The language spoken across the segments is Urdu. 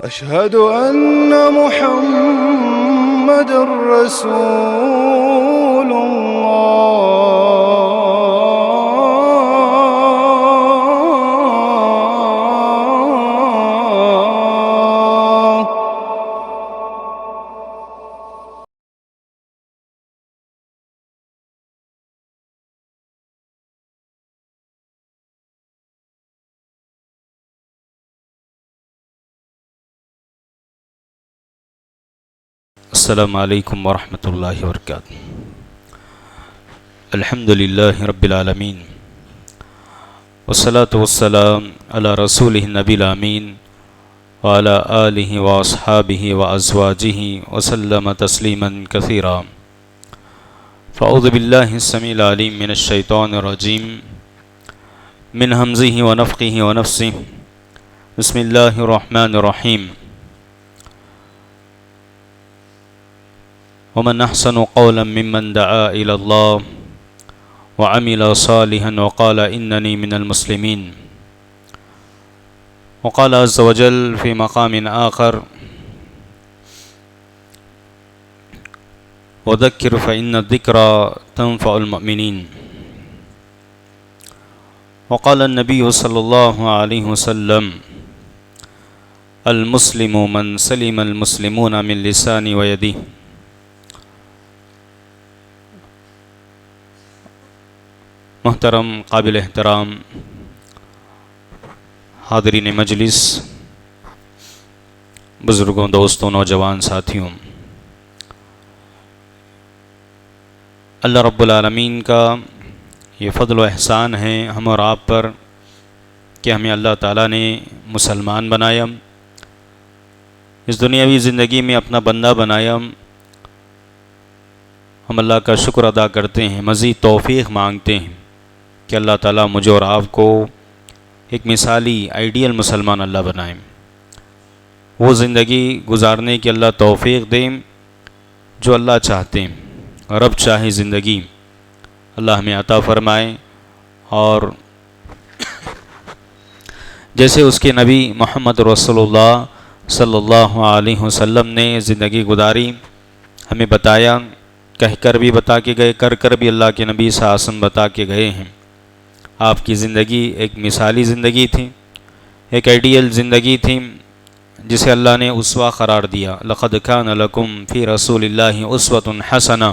أشهد أن محمد رسول الله. السلام علیکم ورحمۃ اللہ وبرکاتہ. الحمد للہ رب العالمین والصلاة والسلام علی رسولہ النبی الامین وعلی آلہ واصحابہ وازواجہ وسلم تسلیما کثیرا. فاعوذ باللہ السمیع العلیم من الشیطان الرجیم من ہمزہ ونفخہ ونفثہ. بسم اللہ الرحمن الرحیم. ومن احسن قولا ممن دعا الى الله وعمل صالحا وقال انني من المسلمين. وقال عز وجل في مقام آخر وذكر فإن الذكرى تنفع المؤمنين. وقال النبي صلى الله عليه وسلم المسلم من سلم المسلمون من لسانه ويده. محترم قابل احترام حاضرین مجلس، بزرگوں، دوستوں، نوجوان ساتھیوں، اللہ رب العالمین کا یہ فضل و احسان ہے ہم اور آپ پر کہ ہمیں اللہ تعالیٰ نے مسلمان بنایا، اس دنیاوی زندگی میں اپنا بندہ بنایا. ہم اللہ کا شکر ادا کرتے ہیں، مزید توفیق مانگتے ہیں کہ اللہ تعالیٰ مجھے اور آپ کو ایک مثالی آئیڈیل مسلمان اللہ بنائیں، وہ زندگی گزارنے کی اللہ توفیق دیں جو اللہ چاہتے ہیں. رب چاہے زندگی اللہ ہمیں عطا فرمائے، اور جیسے اس کے نبی محمد رسول اللہ صلی اللہ علیہ وسلم نے زندگی گزاری، ہمیں بتایا، کہہ کر بھی بتا کے گئے، کر کر بھی اللہ کے نبی صلی اللہ علیہ وسلم بتا کے گئے ہیں. آپ کی زندگی ایک مثالی زندگی تھی، ایک آئیڈیل زندگی تھی جسے اللہ نے اسوہ قرار دیا. لقد کان لکم فی رسول اللہ اسوۃ حسنہ،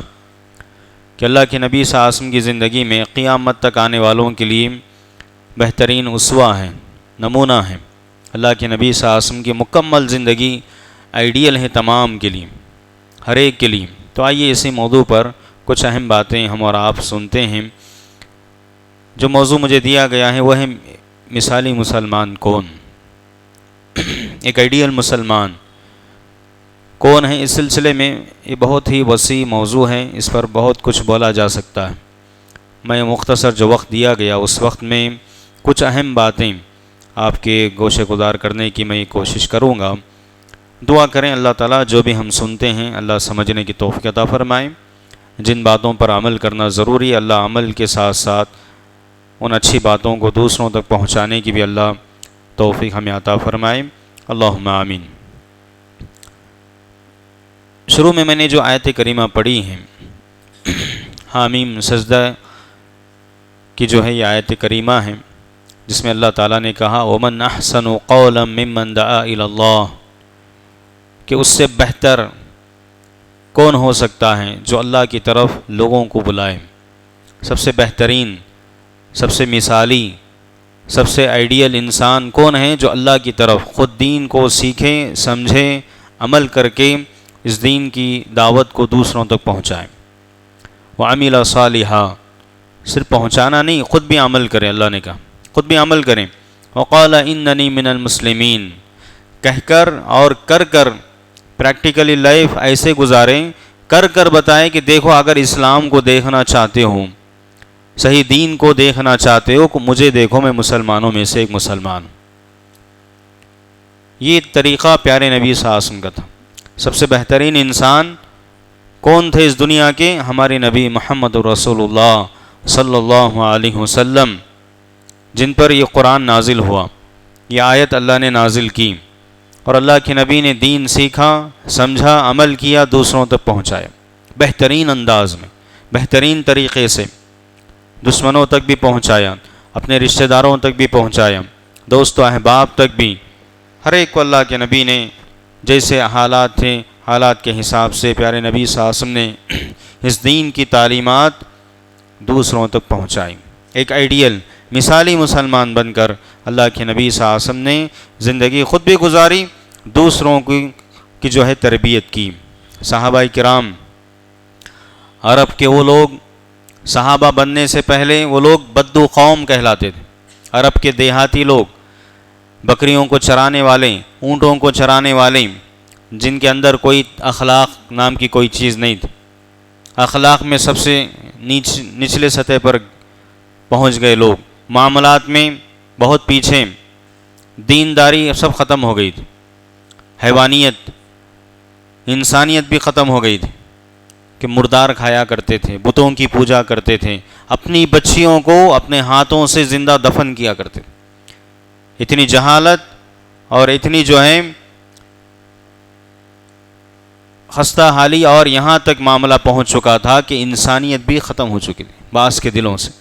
کہ اللہ کے نبی صلی اللہ علیہ وسلم کی زندگی میں قیامت تک آنے والوں کے لیے بہترین اسوہ ہیں، نمونہ ہیں. اللہ کے نبی صلی اللہ علیہ وسلم کی مکمل زندگی آئیڈیل ہے تمام کے لیے، ہر ایک کے لیے. تو آئیے اسی موضوع پر کچھ اہم باتیں ہم اور آپ سنتے ہیں. جو موضوع مجھے دیا گیا ہے وہ ہے مثالی مسلمان کون، ایک آئیڈیل مسلمان کون ہے. اس سلسلے میں یہ بہت ہی وسیع موضوع ہے، اس پر بہت کچھ بولا جا سکتا ہے. میں مختصر جو وقت دیا گیا اس وقت میں کچھ اہم باتیں آپ کے گوشے گزار کرنے کی میں کوشش کروں گا. دعا کریں اللہ تعالیٰ جو بھی ہم سنتے ہیں اللہ سمجھنے کی توفیق عطا فرمائیں. جن باتوں پر عمل کرنا ضروری ہے اللہ عمل کے ساتھ ساتھ ان اچھی باتوں کو دوسروں تک پہنچانے کی بھی اللہ توفیق ہمیں عطا فرمائے. اللہم آمین. شروع میں نے جو آیت کریمہ پڑھی ہیں، حامیم سجدہ کی جو ہے یہ آیت کریمہ ہے، جس میں اللہ تعالیٰ نے کہا وَمَنْ أَحْسَنُ قَوْلًا مِّمَّنْ دَعَا إِلَى اللَّهِ، کہ اس سے بہتر کون ہو سکتا ہے جو اللہ کی طرف لوگوں کو بلائے. سب سے بہترین، سب سے مثالی، سب سے آئیڈیل انسان کون ہے جو اللہ کی طرف خود دین کو سیکھے، سمجھے، عمل کر کے اس دین کی دعوت کو دوسروں تک پہنچائے. وعمل صالحا، صرف پہنچانا نہیں، خود بھی عمل کرے. اللہ نے کہا خود بھی عمل کریں. وقال اننی من المسلمین، کہہ کر اور کر کر پریکٹیکلی لائف ایسے گزاریں، کر کر بتائیں کہ دیکھو اگر اسلام کو دیکھنا چاہتے ہو، صحیح دین کو دیکھنا چاہتے ہو، مجھے دیکھو میں مسلمانوں میں سے ایک مسلمان. یہ طریقہ پیارے نبی صلی اللہ علیہ وسلم کا تھا. سب سے بہترین انسان کون تھے اس دنیا کے؟ ہمارے نبی محمد رسول اللہ صلی اللہ علیہ وسلم، جن پر یہ قرآن نازل ہوا، یہ آیت اللہ نے نازل کی. اور اللہ کے نبی نے دین سیکھا، سمجھا، عمل کیا، دوسروں تک پہنچایا بہترین انداز میں، بہترین طریقے سے، دشمنوں تک بھی پہنچایا، اپنے رشتہ داروں تک بھی پہنچایا، دوست و احباب تک بھی، ہر ایک کو اللہ کے نبی نے جیسے حالات تھے حالات کے حساب سے پیارے نبی صلی اللہ علیہ وسلم نے اس دین کی تعلیمات دوسروں تک پہنچائی۔ ایک آئیڈیل مثالی مسلمان بن کر اللہ کے نبی صلی اللہ علیہ وسلم نے زندگی خود بھی گزاری، دوسروں کی جو ہے تربیت کی۔ صحابہ کرام عرب کے وہ لوگ، صحابہ بننے سے پہلے وہ لوگ بدو قوم کہلاتے تھے، عرب کے دیہاتی لوگ، بکریوں کو چرانے والے، اونٹوں کو چرانے والے، جن کے اندر کوئی اخلاق نام کی کوئی چیز نہیں تھی، اخلاق میں سب سے نچلے سطح پر پہنچ گئے لوگ، معاملات میں بہت پیچھے، دینداری سب ختم ہو گئی تھی، حیوانیت، انسانیت بھی ختم ہو گئی تھی، کہ مردار کھایا کرتے تھے، بتوں کی پوجا کرتے تھے، اپنی بچیوں کو اپنے ہاتھوں سے زندہ دفن کیا کرتے تھے۔ اتنی جہالت اور اتنی جو ہے خستہ حالی، اور یہاں تک معاملہ پہنچ چکا تھا کہ انسانیت بھی ختم ہو چکی تھی بعض کے دلوں سے،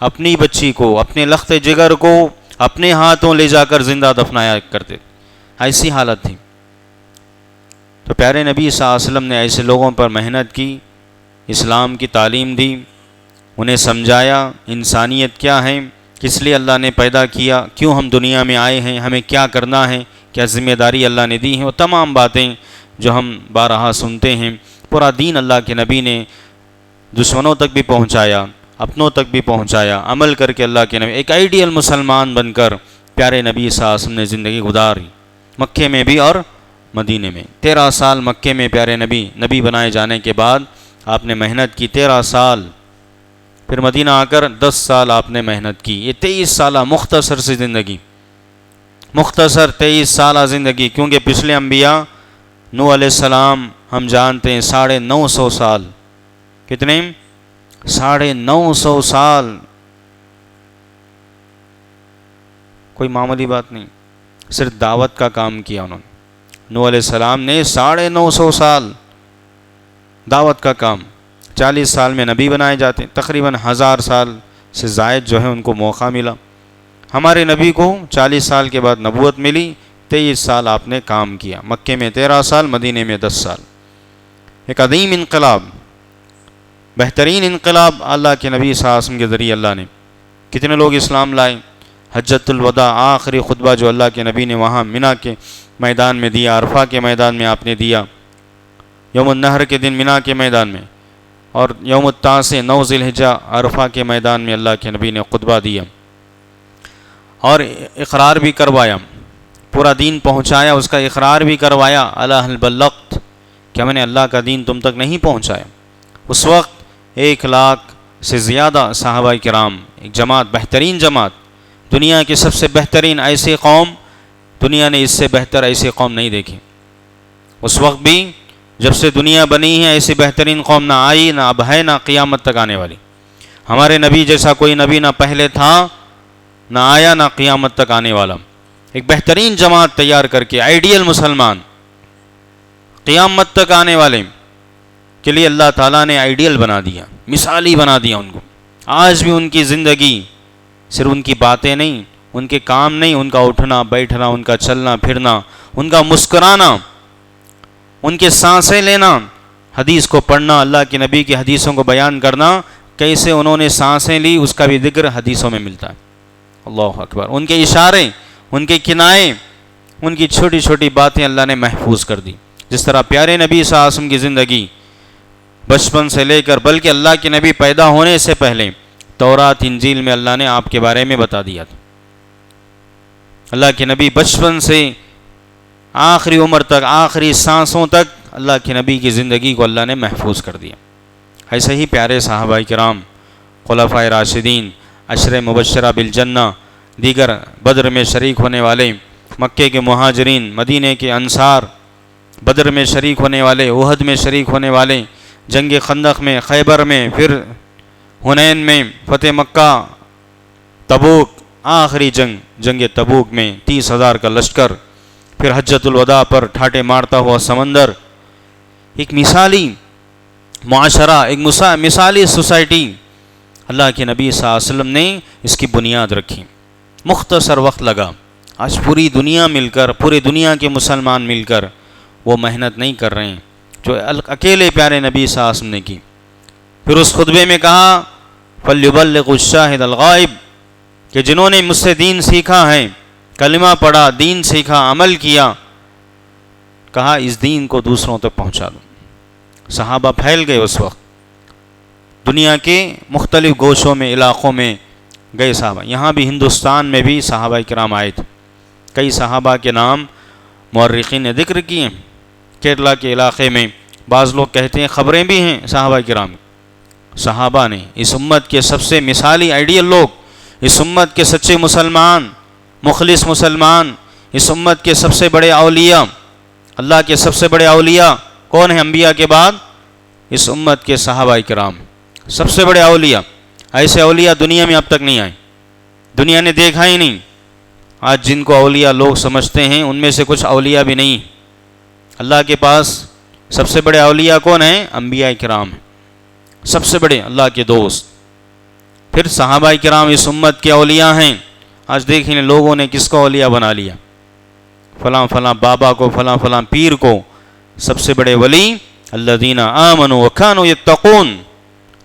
اپنی بچی کو، اپنے لخت جگر کو اپنے ہاتھوں لے جا کر زندہ دفنایا کرتے تھے، ایسی حالت تھی۔ تو پیارے نبی صلی اللہ علیہ وسلم نے ایسے لوگوں پر محنت کی، اسلام کی تعلیم دی، انہیں سمجھایا انسانیت کیا ہے، کس لیے اللہ نے پیدا کیا، کیوں ہم دنیا میں آئے ہیں، ہمیں کیا کرنا ہے، کیا ذمہ داری اللہ نے دی ہے، وہ تمام باتیں جو ہم بارہا سنتے ہیں۔ پورا دین اللہ کے نبی نے دشمنوں تک بھی پہنچایا، اپنوں تک بھی پہنچایا، عمل کر کے اللہ کے نبی ایک آئیڈیل مسلمان بن کر پیارے نبی صلی اللہ علیہ وسلم نے زندگی گزاری، مکے میں بھی اور مدینے میں۔ 13 سال مکے میں پیارے نبی بنائے جانے کے بعد آپ نے محنت کی، 13 سال، پھر مدینہ آ کر 10 سال آپ نے محنت کی۔ یہ 23 سالہ مختصر سی زندگی، مختصر 23 سالہ زندگی، کیونکہ پچھلے انبیاء نوح علیہ السلام ہم جانتے ہیں 950 سال، کتنے؟ 950 سال، کوئی معمولی بات نہیں، صرف دعوت کا کام کیا انہوں نے۔ نوح علیہ السلام نے 950 سال دعوت کا کام، 40 سال میں نبی بنائے جاتے، تقریباً 1000 سال سے زائد جو ہے ان کو موقع ملا۔ ہمارے نبی کو 40 سال کے بعد نبوت ملی، 23 سال آپ نے کام کیا، مکے میں 13 سال، مدینے میں 10 سال۔ ایک عظیم انقلاب، بہترین انقلاب اللہ کے نبی صلی اللہ علیہ وسلم کے ذریعے اللہ نے کتنے لوگ اسلام لائے۔ حجۃ الوداع، آخری خطبہ جو اللہ کے نبی نے وہاں منی کے میدان میں دیا، عرفہ کے میدان میں آپ نے دیا، یوم النحر کے دن منی کے میدان میں، اور یوم التاسع 9 ذی الحجہ عرفہ کے میدان میں اللہ کے نبی نے خطبہ دیا اور اقرار بھی کروایا، پورا دین پہنچایا، اس کا اقرار بھی کروایا، الا هل بلغت، کیا میں نے اللہ کا دین تم تک نہیں پہنچایا؟ اس وقت 1 لاکھ سے زیادہ صحابہ کرام، ایک جماعت، بہترین جماعت، دنیا کی سب سے بہترین ایسی قوم، دنیا نے اس سے بہتر ایسی قوم نہیں دیکھی۔ اس وقت بھی جب سے دنیا بنی ہے ایسی بہترین قوم نہ آئی، نہ اب ہے، نہ قیامت تک آنے والی۔ ہمارے نبی جیسا کوئی نبی نہ پہلے تھا، نہ آیا، نہ قیامت تک آنے والا۔ ایک بہترین جماعت تیار کر کے، آئیڈیل مسلمان، قیامت تک آنے والے کے لیے اللہ تعالیٰ نے آئیڈیل بنا دیا، مثالی بنا دیا ان کو۔ آج بھی ان کی زندگی صرف ان کی باتیں نہیں، ان کے کام نہیں، ان کا اٹھنا بیٹھنا، ان کا چلنا پھرنا، ان کا مسکرانا، ان کے سانسیں لینا، حدیث کو پڑھنا، اللہ کے نبی کی حدیثوں کو بیان کرنا، کیسے انہوں نے سانسیں لی اس کا بھی ذکر حدیثوں میں ملتا ہے۔ اللہ اکبر، ان کے اشارے، ان کے کنائے، ان کی چھوٹی چھوٹی باتیں اللہ نے محفوظ کر دی۔ جس طرح پیارے نبی صلی اللہ علیہ وسلم کی زندگی بچپن سے لے کر، بلکہ اللہ کے نبی پیدا ہونے سے پہلے تورات انجیل میں اللہ نے آپ کے بارے میں بتا دیا تھا۔ اللہ کے نبی بچپن سے آخری عمر تک، آخری سانسوں تک اللہ کے نبی کی زندگی کو اللہ نے محفوظ کر دیا۔ ایسے ہی پیارے صحابہ کرام، خلفائے راشدین، عشر مبشرہ بالجنہ، دیگر بدر میں شریک ہونے والے، مکے کے مہاجرین، مدینے کے انصار، بدر میں شریک ہونے والے، احد میں شریک ہونے والے، جنگ خندق میں، خیبر میں، پھر حنین میں، فتح مکہ، تبوک، آخری جنگ تبوک میں 30,000 کا لشکر، پھر حجۃ الوداع پر ٹھاٹے مارتا ہوا سمندر، ایک مثالی معاشرہ، ایک مثالی سوسائٹی اللہ کے نبی صلی اللہ علیہ وسلم نے اس کی بنیاد رکھی۔ مختصر وقت لگا، آج پوری دنیا مل کر، پورے دنیا کے مسلمان مل کر وہ محنت نہیں کر رہے ہیں جو اکیلے پیارے نبی صلی اللہ علیہ وسلم نے کی۔ پھر اس خطبے میں کہا فَلْيُبَلِّغُ الشَّاهِدَ الْغَائِبَ، کہ جنہوں نے مجھ سے دین سیکھا ہے، کلمہ پڑھا، دین سیکھا، عمل کیا، کہا اس دین کو دوسروں تک پہنچا دو۔ صحابہ پھیل گئے اس وقت، دنیا کے مختلف گوشوں میں، علاقوں میں گئے صحابہ۔ یہاں بھی ہندوستان میں بھی صحابہ کرام آئے تھے، کئی صحابہ کے نام مورخین نے ذکر کیے ہیں۔ کیرلا کے علاقے میں بعض لوگ کہتے ہیں خبریں بھی ہیں صحابہ کرام، صحابہ نے اس امت کے سب سے مثالی آئیڈیل لوگ، اس امت کے سچے مسلمان، مخلص مسلمان، اس امت کے سب سے بڑے اولیاء، اللہ کے سب سے بڑے اولیاء کون ہیں انبیاء کے بعد؟ اس امت کے صحابہ کرام، سب سے بڑے اولیاء۔ ایسے اولیاء دنیا میں اب تک نہیں آئے، دنیا نے دیکھا ہی نہیں۔ آج جن کو اولیاء لوگ سمجھتے ہیں ان میں سے کچھ اولیاء بھی نہیں۔ اللہ کے پاس سب سے بڑے اولیاء کون ہیں؟ انبیاء کرام، سب سے بڑے اللہ کے دوست۔ پھر صحابہ کرام اس امت کے اولیاء ہیں۔ آج دیکھیں لوگوں نے کس کو اولیاء بنا لیا، فلاں فلاں بابا کو، فلاں فلاں پیر کو سب سے بڑے ولی۔ الذین آمنوا وکانوا یتقون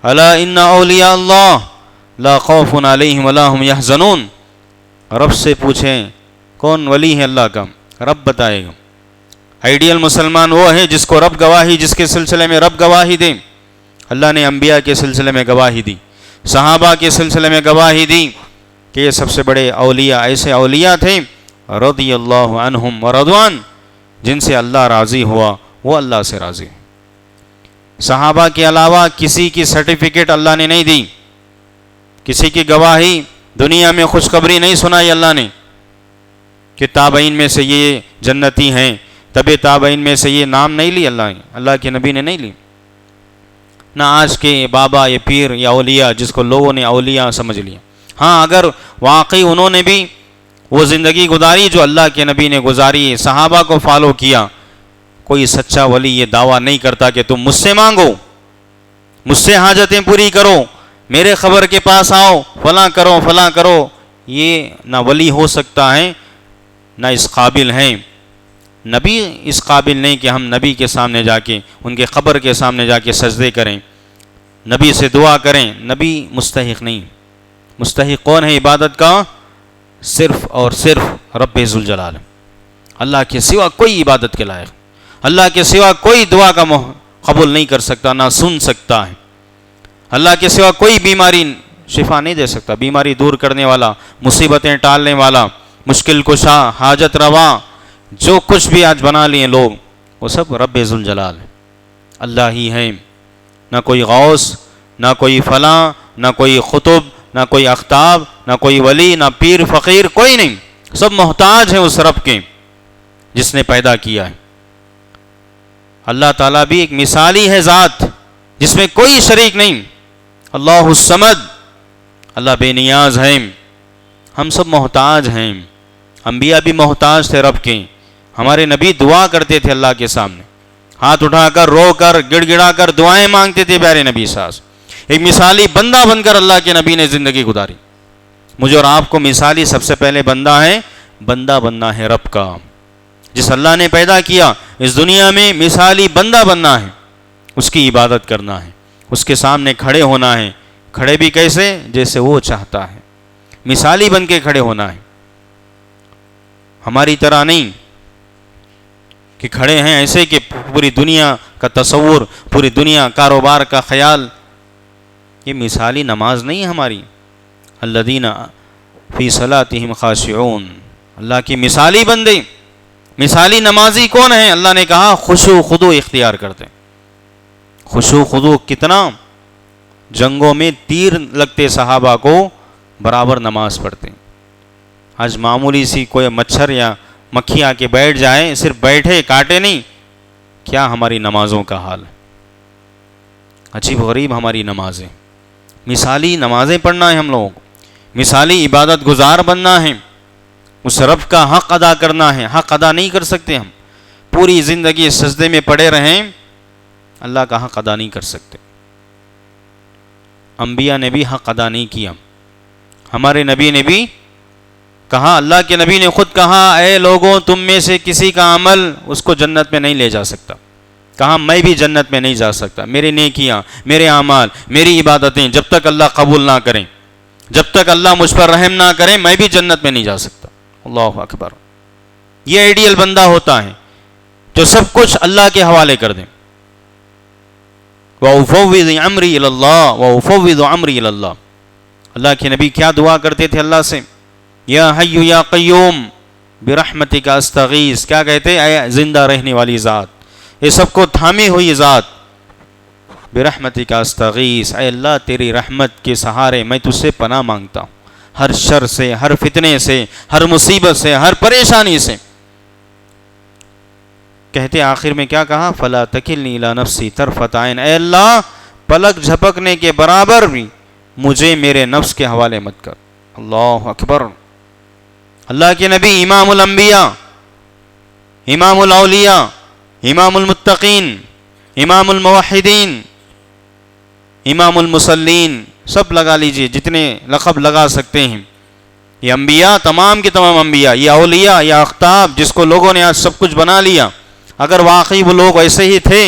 الا ان اولیاء اللہ لا خوف علیہم ولا هم یحزنون۔ رب سے پوچھیں کون ولی ہے اللہ کا، رب بتائے گا۔ آئیڈیل مسلمان وہ ہے جس کو رب گواہی، جس کے سلسلے میں رب گواہی دے۔ اللہ نے انبیاء کے سلسلے میں گواہی دی، صحابہ کے سلسلے میں گواہی دی کہ یہ سب سے بڑے اولیاء ایسے اولیاء تھے رضی اللہ عنہم ورضوان، جن سے اللہ راضی ہوا، وہ اللہ سے راضی ہے۔ صحابہ کے علاوہ کسی کی سرٹیفکیٹ اللہ نے نہیں دی، کسی کی گواہی دنیا میں خوشخبری نہیں سنائی اللہ نے کہ تابعین میں سے یہ جنتی ہیں، تبع تابعین میں سے یہ نام نہیں لی اللہ کے نبی نے نہیں لی۔ نہ آج کے بابا یا پیر یا اولیاء جس کو لوگوں نے اولیاء سمجھ لیا۔ ہاں اگر واقعی انہوں نے بھی وہ زندگی گزاری جو اللہ کے نبی نے گزاری، صحابہ کو فالو کیا، کوئی سچا ولی یہ دعویٰ نہیں کرتا کہ تم مجھ سے مانگو، مجھ سے حاجتیں پوری کرو، میرے خبر کے پاس آؤ، فلاں کرو فلاں کرو۔ یہ نہ ولی ہو سکتا ہے، نہ اس قابل ہیں۔ نبی اس قابل نہیں کہ ہم نبی کے سامنے جا کے، ان کے قبر کے سامنے جا کے سجدے کریں، نبی سے دعا کریں۔ نبی مستحق نہیں۔ مستحق کون ہے عبادت کا؟ صرف اور صرف رب ذوالجلال، اللہ کے سوا کوئی عبادت کے لائق، اللہ کے سوا کوئی دعا کا قبول نہیں کر سکتا، نہ سن سکتا ہے۔ اللہ کے سوا کوئی بیماری شفا نہیں دے سکتا، بیماری دور کرنے والا، مصیبتیں ٹالنے والا، مشکل کشا، حاجت روا، جو کچھ بھی آج بنا لیے لوگ وہ سب رب ذوالجلال اللہ ہی ہیں۔ نہ کوئی غوث، نہ کوئی فلاں، نہ کوئی قطب، نہ کوئی اختاب، نہ کوئی ولی، نہ پیر فقیر، کوئی نہیں، سب محتاج ہیں اس رب کے جس نے پیدا کیا ہے۔ اللہ تعالیٰ بھی ایک مثالی ہے ذات جس میں کوئی شریک نہیں، اللہ الصمد، اللہ بے نیاز ہیں۔ ہم سب محتاج ہیں، انبیاء بھی محتاج تھے رب کے۔ ہمارے نبی دعا کرتے تھے اللہ کے سامنے، ہاتھ اٹھا کر، رو کر، گڑ گڑا کر دعائیں مانگتے تھے پیارے نبی صاحب۔ ایک مثالی بندہ بن کر اللہ کے نبی نے زندگی گزاری۔ مجھے اور آپ کو مثالی سب سے پہلے بندہ ہے، بندہ بننا ہے رب کا، جس اللہ نے پیدا کیا اس دنیا میں۔ مثالی بندہ بننا ہے، اس کی عبادت کرنا ہے، اس کے سامنے کھڑے ہونا ہے۔ کھڑے بھی کیسے؟ جیسے وہ چاہتا ہے، مثالی بن کے کھڑے ہونا ہے، ہماری طرح نہیں کہ کھڑے ہیں ایسے کہ پوری دنیا کا تصور، پوری دنیا کاروبار کا خیال۔ یہ مثالی نماز نہیں ہے ہماری۔ الذین فی صلاتہم خاشعون، اللہ کی مثالی بندے، مثالی نمازی کون ہیں؟ اللہ نے کہا خشوع خضوع اختیار کرتے۔ خشوع خضوع کتنا؟ جنگوں میں تیر لگتے صحابہ کو برابر نماز پڑھتے۔ آج معمولی سی کوئی مچھر یا مکھی آ کے بیٹھ جائے، صرف بیٹھے، کاٹے نہیں، کیا ہماری نمازوں کا حال ہے؟ عجیب غریب ہماری نمازیں۔ مثالی نمازیں پڑھنا ہے ہم لوگوں کو، مثالی عبادت گزار بننا ہے، اس رب کا حق ادا کرنا ہے. حق ادا نہیں کر سکتے ہم. پوری زندگی سجدے میں پڑے رہیں, اللہ کا حق ادا نہیں کر سکتے. انبیاء نے بھی حق ادا نہیں کیا. ہمارے نبی نے بھی کہا, اللہ کے نبی نے خود کہا, اے لوگوں تم میں سے کسی کا عمل اس کو جنت میں نہیں لے جا سکتا. کہا میں بھی جنت میں نہیں جا سکتا. میری نیکیاں, میرے اعمال, میری عبادتیں جب تک اللہ قبول نہ کریں, جب تک اللہ مجھ پر رحم نہ کریں, میں بھی جنت میں نہیں جا سکتا. اللہ اکبر. یہ آئیڈیل بندہ ہوتا ہے جو سب کچھ اللہ کے حوالے کر دیں. وَأُفَوِّضُ أَمْرِي إِلَى اللَّهِ وَأُفَوِّضُ أَمْرِي إِلَى اللَّهِ. اللہ کے نبی کیا دعا کرتے تھے اللہ سے؟ یا حی یا قیوم برحمتک استغیث. کیا کہتے؟ اے زندہ رہنے والی ذات, یہ سب کو تھامی ہوئی ذات, برحمتک استغیث, اے اللہ تیری رحمت کے سہارے میں تجھ سے پناہ مانگتا ہوں, ہر شر سے, ہر فتنے سے, ہر مصیبت سے, ہر پریشانی سے. کہتے آخر میں کیا کہا؟ فلا تکلنی الی نفسی طرفۃ عین, اے اللہ پلک جھپکنے کے برابر بھی مجھے میرے نفس کے حوالے مت کر. اللہ اکبر. اللہ کے نبی امام الانبیاء, امام الاولیاء, امام المتقین, امام الموحدین, امام المصلین, سب لگا لیجئے جتنے لقب لگا سکتے ہیں. یہ انبیاء, تمام کے تمام انبیاء, یہ اولیاء, یہ اقطاب جس کو لوگوں نے آج سب کچھ بنا لیا. اگر واقعی وہ لوگ ایسے ہی تھے,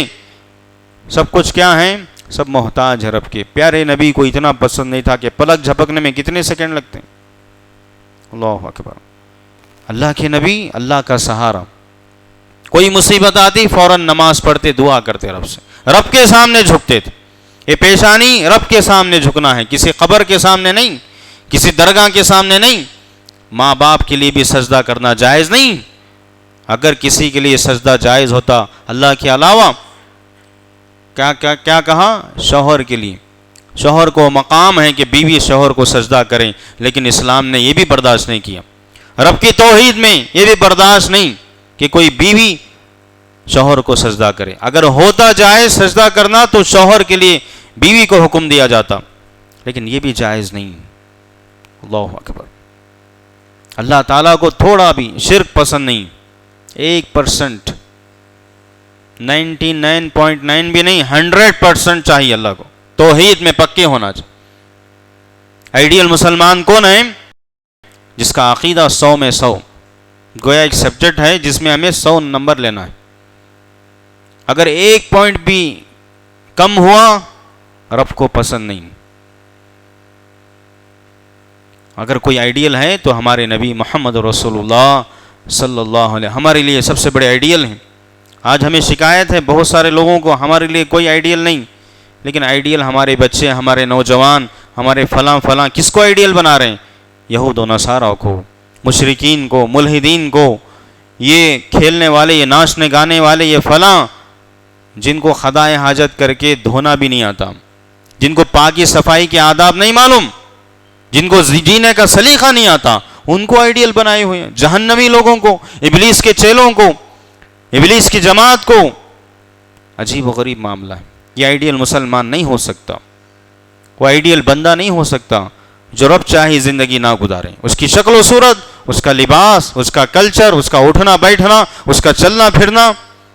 سب کچھ کیا ہیں؟ سب محتاج ہے رب کے. پیارے نبی کو اتنا پسند نہیں تھا کہ پلک جھپکنے میں کتنے سیکنڈ لگتے ہیں. اللہ اکبر. اللہ کے نبی اللہ کا سہارا. کوئی مصیبت آتی فوراً نماز پڑھتے, دعا کرتے رب سے, رب کے سامنے جھکتے تھے. یہ پیشانی رب کے سامنے جھکنا ہے, کسی قبر کے سامنے نہیں, کسی درگاہ کے سامنے نہیں. ماں باپ کے لیے بھی سجدہ کرنا جائز نہیں. اگر کسی کے لیے سجدہ جائز ہوتا اللہ کے علاوہ, کیا کہا؟ شوہر کے لیے. شوہر کو مقام ہے کہ بیوی شوہر کو سجدہ کریں, لیکن اسلام نے یہ بھی برداشت نہیں کیا. رب کی توحید میں یہ بھی برداشت نہیں کہ کوئی بیوی شوہر کو سجدہ کرے. اگر ہوتا جائز سجدہ کرنا تو شوہر کے لیے بیوی کو حکم دیا جاتا, لیکن یہ بھی جائز نہیں. اللہ اکبر. اللہ تعالیٰ کو تھوڑا بھی شرک پسند نہیں. 1%, 99.9 بھی نہیں, 100% چاہیے اللہ کو. توحید میں پکے ہونا چاہیے. آئیڈیل مسلمان کون ہے؟ جس کا عقیدہ 100 میں 100. گویا ایک سبجیکٹ ہے جس میں ہمیں 100 نمبر لینا ہے. اگر 1 پوائنٹ بھی کم ہوا رب کو پسند نہیں. اگر کوئی آئیڈیل ہے تو ہمارے نبی محمد رسول اللہ صلی اللہ علیہ ہمارے لیے سب سے بڑے آئیڈیل ہیں. آج ہمیں شکایت ہے بہت سارے لوگوں کو, ہمارے لیے کوئی آئیڈیل نہیں. لیکن آئیڈیل ہمارے بچے, ہمارے نوجوان, ہمارے فلاں کس کو آئیڈیل بنا رہے ہیں؟ یہود و نصارہ کو, مشرکین کو, ملحدین کو, یہ کھیلنے والے, یہ ناچنے گانے والے, یہ فلاں جن کو خدائے حاجت کر کے دھونا بھی نہیں آتا, جن کو پاکی صفائی کے آداب نہیں معلوم, جن کو جینے کا سلیقہ نہیں آتا, ان کو آئیڈیل بنائے ہوئے ہیں. جہنمی لوگوں کو, ابلیس کے چیلوں کو, ابلیس کی جماعت کو. عجیب و غریب معاملہ ہے. یہ آئیڈیل مسلمان نہیں ہو سکتا, وہ آئیڈیل بندہ نہیں ہو سکتا جو رب چاہی زندگی نہ گزارے. اس کی شکل و صورت, اس کا لباس, اس کا کلچر, اس کا اٹھنا بیٹھنا, اس کا چلنا پھرنا,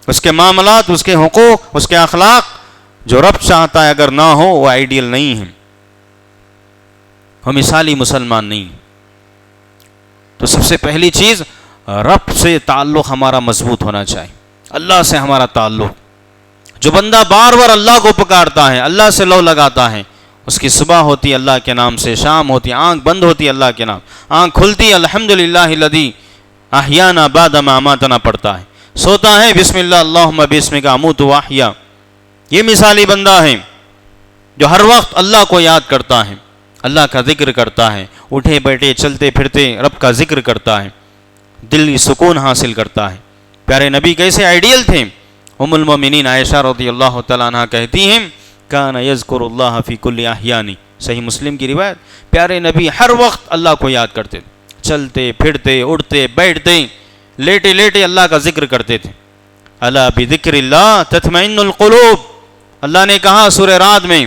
اس کے معاملات, اس کے حقوق, اس کے اخلاق, جو رب چاہتا ہے اگر نہ ہو وہ آئیڈیل نہیں ہے, وہ مثالی مسلمان نہیں. تو سب سے پہلی چیز رب سے تعلق ہمارا مضبوط ہونا چاہیے. اللہ سے ہمارا تعلق. جو بندہ بار بار اللہ کو پکارتا ہے, اللہ سے لو لگاتا ہے, اس کی صبح ہوتی اللہ کے نام سے, شام ہوتی آنکھ بند ہوتی اللہ کے نام, آنکھ کھلتی الحمدللہ الذی احیانا بعد ما اماتنا پڑھتا ہے, سوتا ہے بسم اللہ اللہم بسمک اموت واحیا. یہ مثالی بندہ ہے جو ہر وقت اللہ کو یاد کرتا ہے, اللہ کا ذکر کرتا ہے, اٹھے بیٹھے چلتے پھرتے رب کا ذکر کرتا ہے, دلی سکون حاصل کرتا ہے. پیارے نبی کیسے آئیڈیل تھے؟ ام المومنین عائشہ رضی اللہ تعالیٰ عنہ کہتی ہیں کان یذکر اللہ فی کل احیانی, صحیح مسلم کی روایت. پیارے نبی ہر وقت اللہ کو یاد کرتے تھے, چلتے پھرتے اٹھتے بیٹھتے لیٹے لیٹے اللہ کا ذکر کرتے تھے. الا بذکر اللہ تطمئن القلوب, اللہ نے کہا سورہ رعد میں,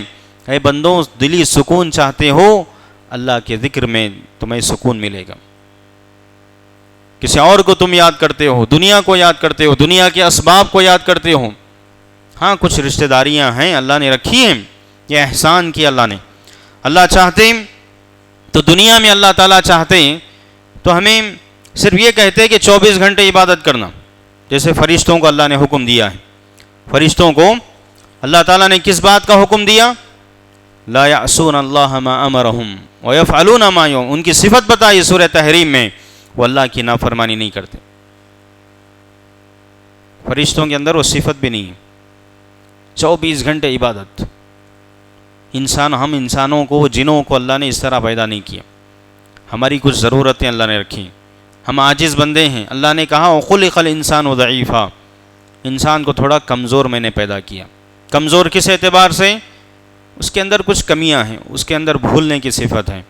اے بندوں دلی سکون چاہتے ہو اللہ کے ذکر میں تمہیں سکون ملے گا. کسی اور کو تم یاد کرتے ہو، دنیا کو یاد کرتے ہو، دنیا کے اسباب کو یاد کرتے ہو۔ ہاں کچھ رشتہ داریاں ہیں اللہ نے رکھی ہیں، یہ احسان کیا اللہ نے۔ اللہ چاہتے تو دنیا میں اللہ تعالیٰ چاہتے تو ہمیں صرف یہ کہتے کہ 24 گھنٹے عبادت کرنا، جیسے فرشتوں کو اللہ نے حکم دیا ہے۔ فرشتوں کو اللہ تعالیٰ نے کس بات کا حکم دیا؟ لا یعصون اللہ ما امرہم ویفعلون ما یؤمرون، ان کی صفت بتائی سورہ تحریم میں، وہ اللہ کی نافرمانی نہیں کرتے۔ فرشتوں کے اندر وہ صفت بھی نہیں ہے۔ 24 گھنٹے عبادت۔ ہم انسانوں کو، جنوں کو اللہ نے اس طرح پیدا نہیں کیا۔ ہماری کچھ ضرورتیں اللہ نے رکھی، ہم عاجز بندے ہیں۔ اللہ نے کہا وَخُلِقَ الْإِنسَانُ ضَعِيفًا، انسان کو تھوڑا کمزور میں نے پیدا کیا۔ کمزور کس اعتبار سے؟ اس کے اندر کچھ کمیاں ہیں، اس کے اندر بھولنے کی صفت ہے،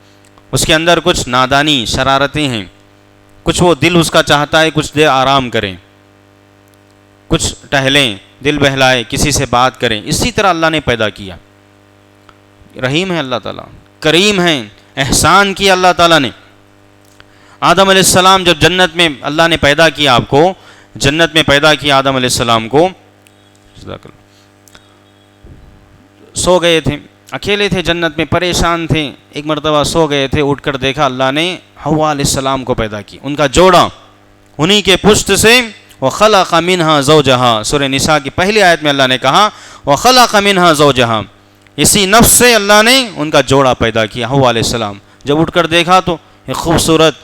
اس کے اندر کچھ نادانی شرارتیں ہیں، کچھ وہ دل اس کا چاہتا ہے کچھ دیر آرام کریں، کچھ ٹہلیں، دل بہلائے، کسی سے بات کریں۔ اسی طرح اللہ نے پیدا کیا۔ رحیم ہے اللہ تعالیٰ، کریم ہے، احسان کیا اللہ تعالیٰ نے۔ آدم علیہ السلام جب جنت میں اللہ نے پیدا کیا، آپ کو جنت میں پیدا کیا آدم علیہ السلام کو، سو گئے تھے، اکیلے تھے جنت میں، پریشان تھے۔ ایک مرتبہ سو گئے تھے، اٹھ کر دیکھا اللہ نے حوا علیہ السلام کو پیدا کی، ان کا جوڑا، انہی کے پشت سے وَخَلَقَ مِنْهَا زَوْجَهَا، سورہ نساء کی پہلی آیت میں اللہ نے کہا وَخَلَقَ مِنْهَا زَوْجَهَا، اسی نفس سے اللہ نے ان کا جوڑا پیدا کیا، حوا علیہ السلام۔ جب اٹھ کر دیکھا تو ایک خوبصورت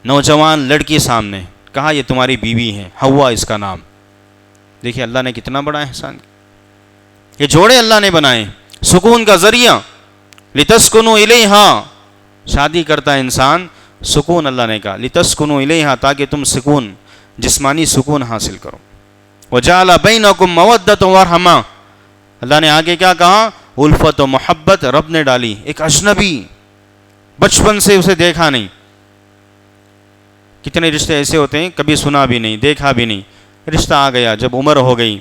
نوجوان لڑکی سامنے، کہا یہ تمہاری بیوی ہے، حوا اس کا نام۔ دیکھیے اللہ نے کتنا بڑا احسان کیا۔ یہ جوڑے اللہ نے بنائے، سکون کا ذریعہ، لِتَسْكُنُوا إِلَيْهَا، شادی کرتا ہے انسان، سکون اللہ نے کہا لِتَسْكُنُوا إِلَيْهَا، تاکہ تم سکون، جسمانی سکون حاصل کرو۔ وَجَعَلَ بَيْنَكُمْ مَوَدَّةً وَرْحَمَةً، اللہ نے آگے کیا کہا؟ الفت و محبت رب نے ڈالی۔ ایک اجنبی، بچپن سے اسے دیکھا نہیں، کتنے رشتے ایسے ہوتے ہیں کبھی سنا بھی نہیں، دیکھا بھی نہیں، رشتہ آ گیا، جب عمر ہو گئی،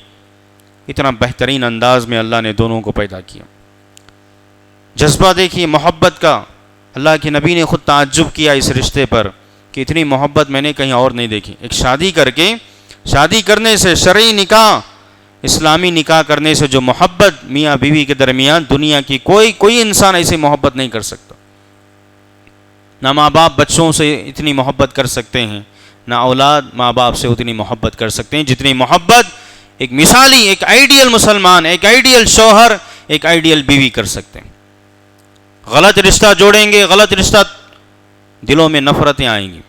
اتنا بہترین انداز میں اللہ نے دونوں کو پیدا کیا۔ جذبہ دیکھیے محبت کا، اللہ کے نبی نے خود تعجب کیا اس رشتے پر کہ اتنی محبت میں نے کہیں اور نہیں دیکھی۔ ایک شادی کر کے، شادی کرنے سے، شرعی نکاح، اسلامی نکاح کرنے سے جو محبت میاں بیوی کے درمیان، دنیا کی کوئی انسان ایسی محبت نہیں کر سکتا۔ نہ ماں باپ بچوں سے اتنی محبت کر سکتے ہیں، نہ اولاد ماں باپ سے اتنی محبت کر سکتے ہیں جتنی محبت ایک مثالی، ایک آئیڈیل مسلمان، ایک آئیڈیل شوہر، ایک آئیڈیل بیوی کر سکتے ہیں۔ غلط رشتہ جوڑیں گے، غلط رشتہ، دلوں میں نفرتیں آئیں گی،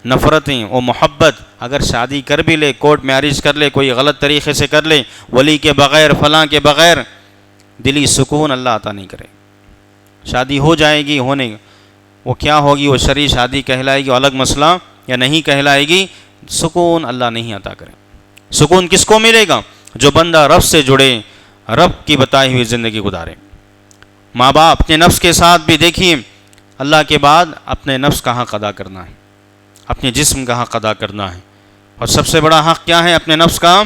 نفرتیں وہ محبت اگر شادی کر بھی لے، کورٹ میرج کر لے، کوئی غلط طریقے سے کر لے، ولی کے بغیر، فلاں کے بغیر، دلی سکون اللہ عطا نہیں کرے۔ شادی ہو جائے گی، ہونے وہ کیا ہوگی، وہ شرعی شادی کہلائے گی، الگ مسئلہ، یا نہیں کہلائے گی، سکون اللہ نہیں عطا کرے۔ سکون کس کو ملے گا؟ جو بندہ رب سے جڑے، رب کی بتائی ہوئی زندگی گزارے۔ ماں باپ اپنے نفس کے ساتھ بھی دیکھیے، اللہ کے بعد اپنے نفس کا حق ادا کرنا ہے، اپنے جسم کا حق ادا کرنا ہے، اور سب سے بڑا حق کیا ہے اپنے نفس کا؟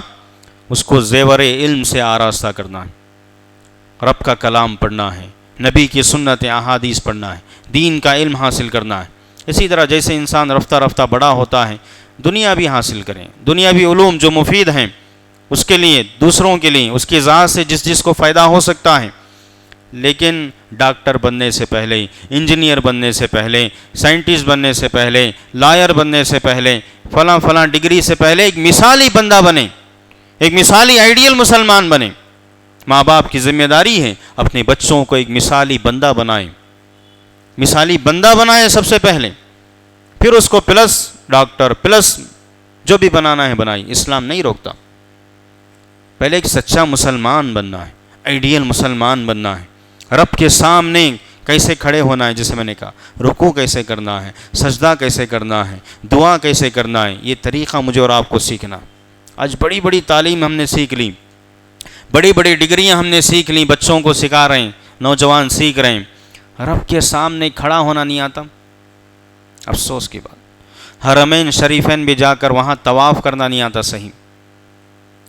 اس کو زیور علم سے آراستہ کرنا ہے، رب کا کلام پڑھنا ہے، نبی کی سنت احادیث پڑھنا ہے، دین کا علم حاصل کرنا ہے۔ اسی طرح جیسے انسان رفتہ رفتہ بڑا ہوتا ہے، دنیا بھی حاصل کریں، دنیاوی علوم جو مفید ہیں اس کے لیے، دوسروں کے لیے، اس کی ذات سے جس کو فائدہ ہو سکتا ہے۔ لیکن ڈاکٹر بننے سے پہلے، انجینئر بننے سے پہلے، سائنٹسٹ بننے سے پہلے، لائر بننے سے پہلے، فلاں ڈگری سے پہلے ایک مثالی بندہ بنے، ایک مثالی آئیڈیل مسلمان بنے۔ ماں باپ کی ذمہ داری ہے اپنے بچوں کو ایک مثالی بندہ بنائیں، مثالی بندہ بنائیں سب سے پہلے، پھر اس کو پلس ڈاکٹر، پلس جو بھی بنانا ہے بنائیں۔ اسلام نہیں روکتا، پہلے ایک سچا مسلمان بننا ہے، آئیڈیل مسلمان بننا ہے، رب کے سامنے کیسے کھڑے ہونا ہے، جیسے میں نے کہا رکوع کیسے کرنا ہے، سجدہ کیسے کرنا ہے، دعا کیسے کرنا ہے، یہ طریقہ مجھے اور آپ کو سیکھنا۔ آج بڑی بڑی تعلیم ہم نے سیکھ لی، بڑی بڑی ڈگریاں ہم نے سیکھ لی، بچوں کو سکھا رہے ہیں، نوجوان سیکھ رہے ہیں، رب کے سامنے کھڑا ہونا نہیں آتا۔ افسوس کی بات، حرمین شریفین بھی جا کر وہاں طواف کرنا نہیں آتا صحیح،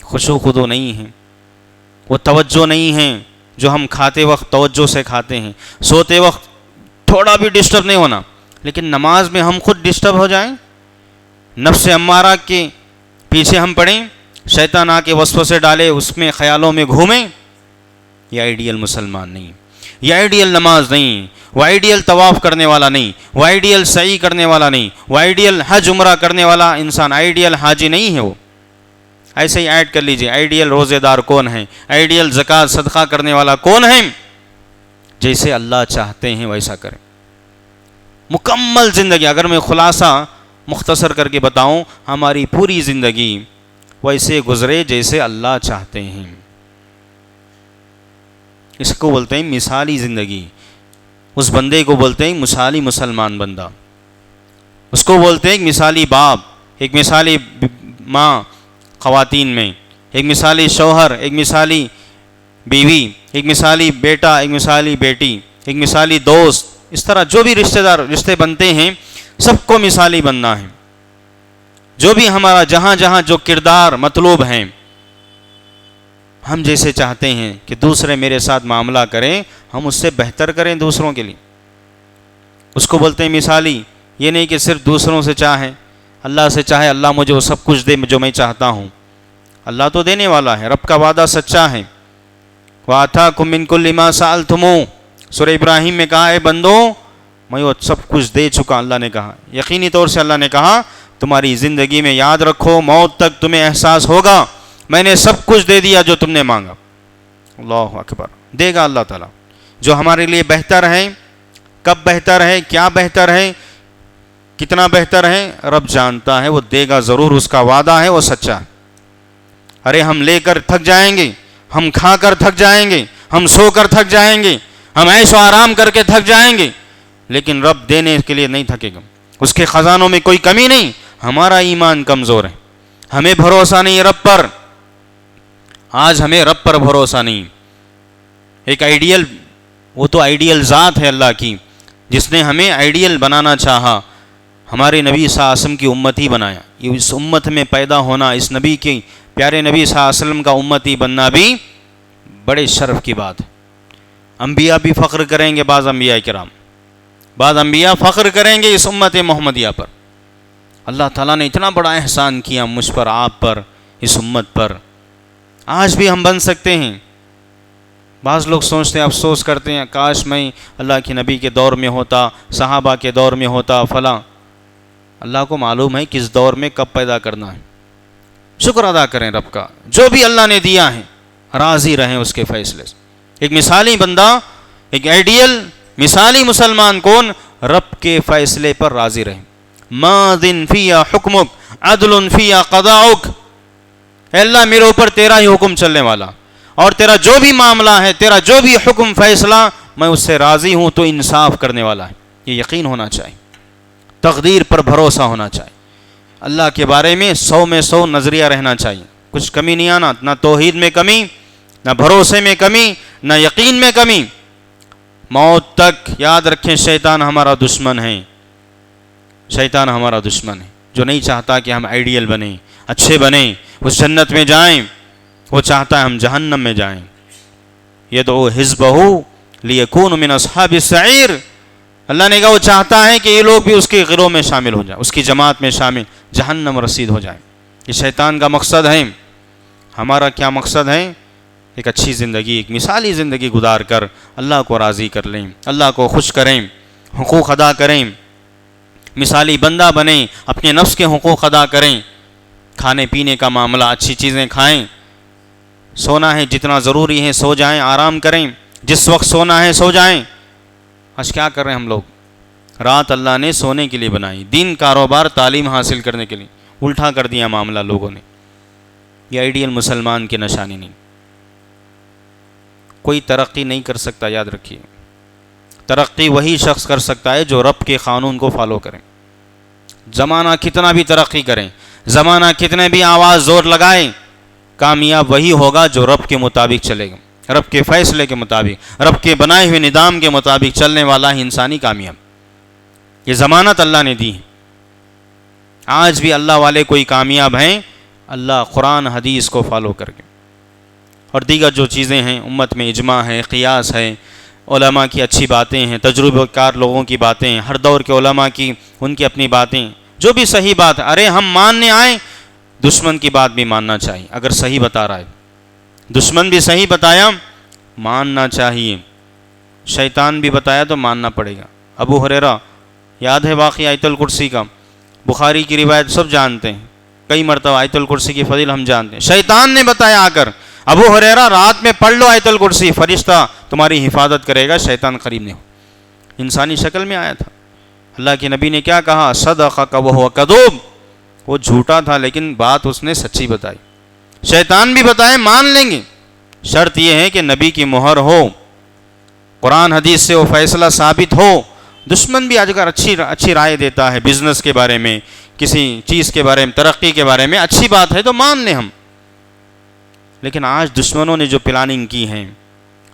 خشوع خضوع نہیں ہے، وہ توجہ نہیں ہے جو ہم کھاتے وقت توجہ سے کھاتے ہیں، سوتے وقت تھوڑا بھی ڈسٹرب نہیں ہونا، لیکن نماز میں ہم خود ڈسٹرب ہو جائیں، نفس امارہ کے پیچھے ہم پڑیں، شیطان آ کے وسوسے ڈالے، اس میں خیالوں میں گھومیں، یہ آئیڈیل مسلمان نہیں، یہ آئیڈیل نماز نہیں، وہ آئیڈیل طواف کرنے والا نہیں، وہ آئیڈیل سعی کرنے والا نہیں، وہ آئیڈیل حج عمرہ کرنے والا انسان آئیڈیل حاجی نہیں ہے وہ۔ ایسے ہی ایڈ کر لیجئے، آئیڈیل روزے دار کون ہیں، آئیڈیل زکوٰۃ صدقہ کرنے والا کون ہے؟ جیسے اللہ چاہتے ہیں ویسا کریں۔ مکمل زندگی، اگر میں خلاصہ مختصر کر کے بتاؤں، ہماری پوری زندگی ویسے گزرے جیسے اللہ چاہتے ہیں۔ اس کو بولتے ہیں مثالی زندگی، اس بندے کو بولتے ہیں مثالی مسلمان بندہ، اس کو بولتے ہیں ایک مثالی باپ، ایک مثالی ماں خواتین میں، ایک مثالی شوہر، ایک مثالی بیوی، ایک مثالی بیٹا، ایک مثالی بیٹی، ایک مثالی دوست، اس طرح جو بھی رشتے بنتے ہیں سب کو مثالی بننا ہے۔ جو بھی ہمارا جہاں جہاں جو کردار مطلوب ہیں، ہم جیسے چاہتے ہیں کہ دوسرے میرے ساتھ معاملہ کریں، ہم اس سے بہتر کریں دوسروں کے لیے، اس کو بولتے ہیں مثالی۔ یہ نہیں کہ صرف دوسروں سے چاہیں، اللہ سے چاہے اللہ مجھے وہ سب کچھ دے جو میں چاہتا ہوں۔ اللہ تو دینے والا ہے، رب کا وعدہ سچا ہے۔ وَآتَاكُم مِّن كُلِّ مَا سَأَلْتُمُوهُ، سورہ ابراہیم میں کہا اے بندو میں وہ سب کچھ دے چکا۔ اللہ نے کہا، یقینی طور سے اللہ نے کہا تمہاری زندگی میں یاد رکھو، موت تک تمہیں احساس ہوگا میں نے سب کچھ دے دیا جو تم نے مانگا۔ اللہ اکبر، دے گا اللہ تعالیٰ جو ہمارے لیے بہتر ہے۔ کب بہتر ہے، کیا بہتر ہے، کتنا بہتر ہے، رب جانتا ہے، وہ دے گا ضرور، اس کا وعدہ ہے، وہ سچا ہے۔ ارے ہم لے کر تھک جائیں گے، ہم کھا کر تھک جائیں گے، ہم سو کر تھک جائیں گے، ہم عیش و آرام کر کے تھک جائیں گے، لیکن رب دینے کے لیے نہیں تھکے گا، اس کے خزانوں میں کوئی کمی نہیں۔ ہمارا ایمان کمزور ہے، ہمیں بھروسہ نہیں رب پر، آج ہمیں رب پر بھروسہ نہیں۔ ایک آئیڈیل، وہ تو آئیڈیل ذات ہے اللہ کی، جس نے ہمیں آئیڈیل بنانا چاہا، ہمارے نبی صلی اللہ علیہ وسلم کی امتی بنایا۔ یہ اس امت میں پیدا ہونا، اس نبی کی، پیارے نبی صلی اللہ علیہ وسلم کا امتی بننا بھی بڑے شرف کی بات ہے۔ انبیاء بھی فخر کریں گے، بعض انبیاء کرام، بعض انبیاء فخر کریں گے اس امت محمدیہ پر۔ اللہ تعالیٰ نے اتنا بڑا احسان کیا مجھ پر، آپ پر، اس امت پر، آج بھی ہم بن سکتے ہیں۔ بعض لوگ سوچتے ہیں، افسوس کرتے ہیں، کاش میں اللہ کے نبی کے دور میں ہوتا، صحابہ کے دور میں ہوتا، فلاں۔ اللہ کو معلوم ہے کس دور میں کب پیدا کرنا ہے۔ شکر ادا کریں رب کا، جو بھی اللہ نے دیا ہے راضی رہیں اس کے فیصلے سے۔ ایک مثالی بندہ، ایک آئیڈیل مثالی مسلمان کون؟ رب کے فیصلے پر راضی رہیں۔ ماضٍ فی حکمک عدل فی قضاؤک، اے اللہ میرے اوپر تیرا ہی حکم چلنے والا، اور تیرا جو بھی معاملہ ہے، تیرا جو بھی حکم فیصلہ، میں اس سے راضی ہوں، تو انصاف کرنے والا ہے۔ یہ یقین ہونا چاہیے، تقدیر پر بھروسہ ہونا چاہیے، اللہ کے بارے میں 100 میں 100 نظریہ رہنا چاہیے، کچھ کمی نہیں آنا، نہ توحید میں کمی، نہ بھروسے میں کمی، نہ یقین میں کمی۔ موت تک یاد رکھیں شیطان ہمارا دشمن ہے، شیطان ہمارا دشمن ہے، جو نہیں چاہتا کہ ہم آئیڈیل بنیں، اچھے بنیں، اس جنت میں جائیں، وہ چاہتا ہے ہم جہنم میں جائیں۔ یدعو حزبہ لیکون من اصحاب السعیر، اللہ نے کہا وہ چاہتا ہے کہ یہ لوگ بھی اس کے گروہ میں شامل ہو جائیں، اس کی جماعت میں شامل، جہنم رسید ہو جائیں۔ یہ شیطان کا مقصد ہے۔ ہمارا کیا مقصد ہے؟ ایک اچھی زندگی، ایک مثالی زندگی گزار کر اللہ کو راضی کر لیں، اللہ کو خوش کریں، حقوق ادا کریں، مثالی بندہ بنیں، اپنے نفس کے حقوق ادا کریں، کھانے پینے کا معاملہ، اچھی چیزیں کھائیں، سونا ہے جتنا ضروری ہے سو جائیں، آرام کریں، جس وقت سونا ہے سو جائیں۔ آج کیا کر رہے ہیں ہم لوگ؟ رات اللہ نے سونے کے لیے بنائی، دین، کاروبار، تعلیم حاصل کرنے کے لیے، الٹا کر دیا معاملہ لوگوں نے۔ یہ آئیڈیل مسلمان کی نشانی نہیں۔ کوئی ترقی نہیں کر سکتا، یاد رکھیے، ترقی وہی شخص کر سکتا ہے جو رب کے قانون کو فالو کرے۔ زمانہ کتنا بھی ترقی کریں، زمانہ کتنے بھی آواز زور لگائیں، کامیاب وہی ہوگا جو رب کے مطابق چلے گا، رب کے فیصلے کے مطابق، رب کے بنائے ہوئے نظام کے مطابق چلنے والا ہی انسانی کامیاب۔ یہ ضمانت اللہ نے دی ہے۔ آج بھی اللہ والے کوئی کامیاب ہیں، اللہ قرآن حدیث کو فالو کر کے، اور دیگر جو چیزیں ہیں امت میں، اجماع ہے، قیاس ہے، علماء کی اچھی باتیں ہیں، تجربہ کار لوگوں کی باتیں ہیں، ہر دور کے علماء کی ان کی اپنی باتیں، جو بھی صحیح بات ہے، ارے ہم ماننے آئے، دشمن کی بات بھی ماننا چاہیے اگر صحیح بتا رہا ہے، دشمن بھی صحیح بتایا ماننا چاہیے، شیطان بھی بتایا تو ماننا پڑے گا۔ ابو ہریرہ یاد ہے واقعہ آیت الکرسی کا، بخاری کی روایت سب جانتے ہیں، کئی مرتبہ آیت الکرسی کی فضیلت ہم جانتے ہیں، شیطان نے بتایا آ کر ابو ہریرہ رات میں پڑھ لو آیت الکرسی، فرشتہ تمہاری حفاظت کرے گا، شیطان قریب نہیں ہو۔ انسانی شکل میں آیا تھا، اللہ کے نبی نے کیا کہا، صدقک وہو کذوب، وہ جھوٹا تھا لیکن بات اس نے سچی بتائی۔ شیطان بھی بتائے مان لیں گے، شرط یہ ہے کہ نبی کی مہر ہو، قرآن حدیث سے وہ فیصلہ ثابت ہو۔ دشمن بھی آج کل اچھی رائے دیتا ہے بزنس کے بارے میں، کسی چیز کے بارے میں، ترقی کے بارے میں، اچھی بات ہے تو مان لیں ہم، لیکن آج دشمنوں نے جو پلاننگ کی ہے،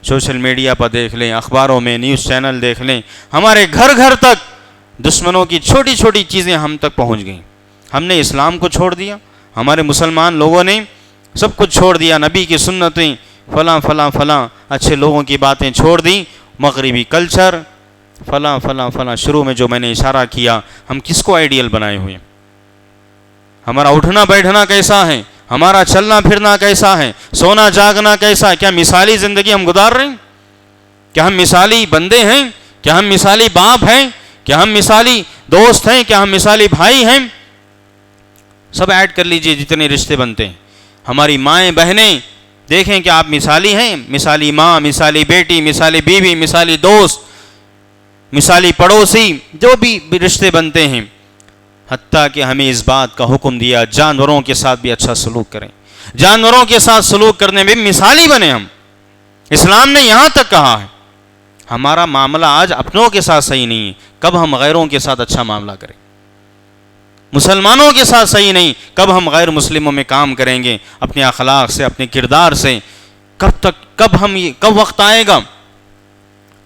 سوشل میڈیا پر دیکھ لیں، اخباروں میں، نیوز چینل دیکھ لیں، ہمارے گھر گھر تک دشمنوں کی چھوٹی چھوٹی چیزیں ہم تک پہنچ گئیں۔ ہم نے اسلام کو چھوڑ دیا، ہمارے مسلمان لوگوں نے سب کچھ چھوڑ دیا، نبی کی سنتیں، فلاں فلاں فلاں اچھے لوگوں کی باتیں چھوڑ دیں، مغربی کلچر، فلاں فلاں فلاں۔ شروع میں جو میں نے اشارہ کیا، ہم کس کو آئیڈیل بنائے ہوئے ہیں؟ ہمارا اٹھنا بیٹھنا کیسا ہے، ہمارا چلنا پھرنا کیسا ہے، سونا جاگنا کیسا ہے؟ کیا مثالی زندگی ہم گزار رہے ہیں؟ کیا ہم مثالی بندے ہیں؟ کیا ہم مثالی باپ ہیں؟ کیا ہم مثالی دوست ہیں؟ کیا ہم مثالی بھائی ہیں؟ سب ایڈ کر لیجئے جتنے رشتے بنتے ہیں، ہماری مائیں بہنیں دیکھیں کہ آپ مثالی ہیں، مثالی ماں، مثالی بیٹی، مثالی بیوی، مثالی دوست، مثالی پڑوسی، جو بھی رشتے بنتے ہیں، حتیٰ کہ ہمیں اس بات کا حکم دیا جانوروں کے ساتھ بھی اچھا سلوک کریں، جانوروں کے ساتھ سلوک کرنے میں مثالی بنے ہم، اسلام نے یہاں تک کہا ہے۔ ہمارا معاملہ آج اپنوں کے ساتھ صحیح نہیں ہے، کب ہم غیروں کے ساتھ اچھا معاملہ کریں؟ مسلمانوں کے ساتھ صحیح نہیں، کب ہم غیر مسلموں میں کام کریں گے؟ اپنے اخلاق سے، اپنے کردار سے، کب وقت آئے گا؟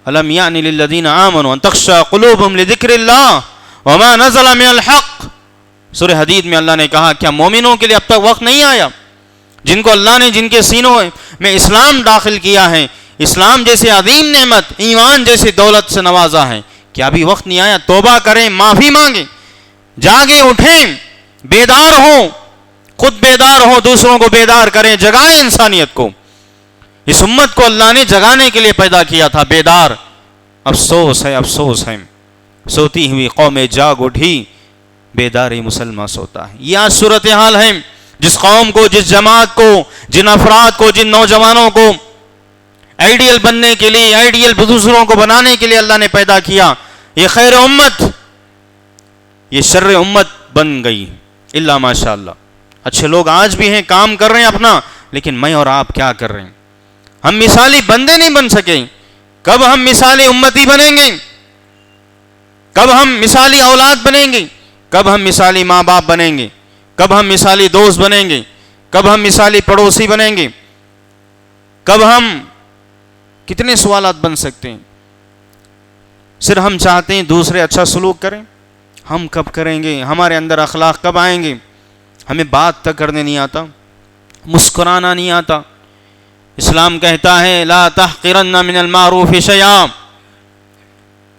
الم یعن للذین آمنوا ان تخشع قلوبهم لذکر اللہ وما نزل من الحق، سورہ حدید میں اللہ نے کہا کیا مومنوں کے لیے اب تک وقت نہیں آیا، جن کو اللہ نے جن کے سینوں میں اسلام داخل کیا ہے، اسلام جیسے عظیم نعمت، ایمان جیسی دولت سے نوازا ہے، کیا ابھی وقت نہیں آیا؟ توبہ کریں، معافی مانگیں، جاگیں، اٹھیں، بیدار ہوں، خود بیدار ہوں، دوسروں کو بیدار کریں، جگائیں انسانیت کو۔ اس امت کو اللہ نے جگانے کے لیے پیدا کیا تھا، بیدار۔ افسوس ہے، افسوس ہے، سوتی ہوئی قوم جاگ اٹھی، بیداری مسلمان سوتا ہے۔ یہ آج صورتحال ہے، جس قوم کو، جس جماعت کو، جن افراد کو، جن نوجوانوں کو آئیڈیل بننے کے لیے، آئیڈیل دوسروں کو بنانے کے لیے اللہ نے پیدا کیا، یہ خیر امت، یہ شر امت بن گئی، الا ماشاء اللہ۔ اچھے لوگ آج بھی ہیں، کام کر رہے ہیں اپنا، لیکن میں اور آپ کیا کر رہے ہیں؟ ہم مثالی بندے نہیں بن سکے، کب ہم مثالی امتی بنیں گے؟ کب ہم مثالی اولاد بنیں گے؟ کب ہم مثالی ماں باپ بنیں گے؟ کب ہم مثالی دوست بنیں گے؟ کب ہم مثالی پڑوسی بنیں گے؟ کب ہم کتنے سوالات بن سکتے ہیں؟ صرف ہم چاہتے ہیں دوسرے اچھا سلوک کریں، ہم کب کریں گے؟ ہمارے اندر اخلاق کب آئیں گے؟ ہمیں بات تک کرنے نہیں آتا، مسکرانا نہیں آتا۔ اسلام کہتا ہے لا تحقرن من المعروف شیئا،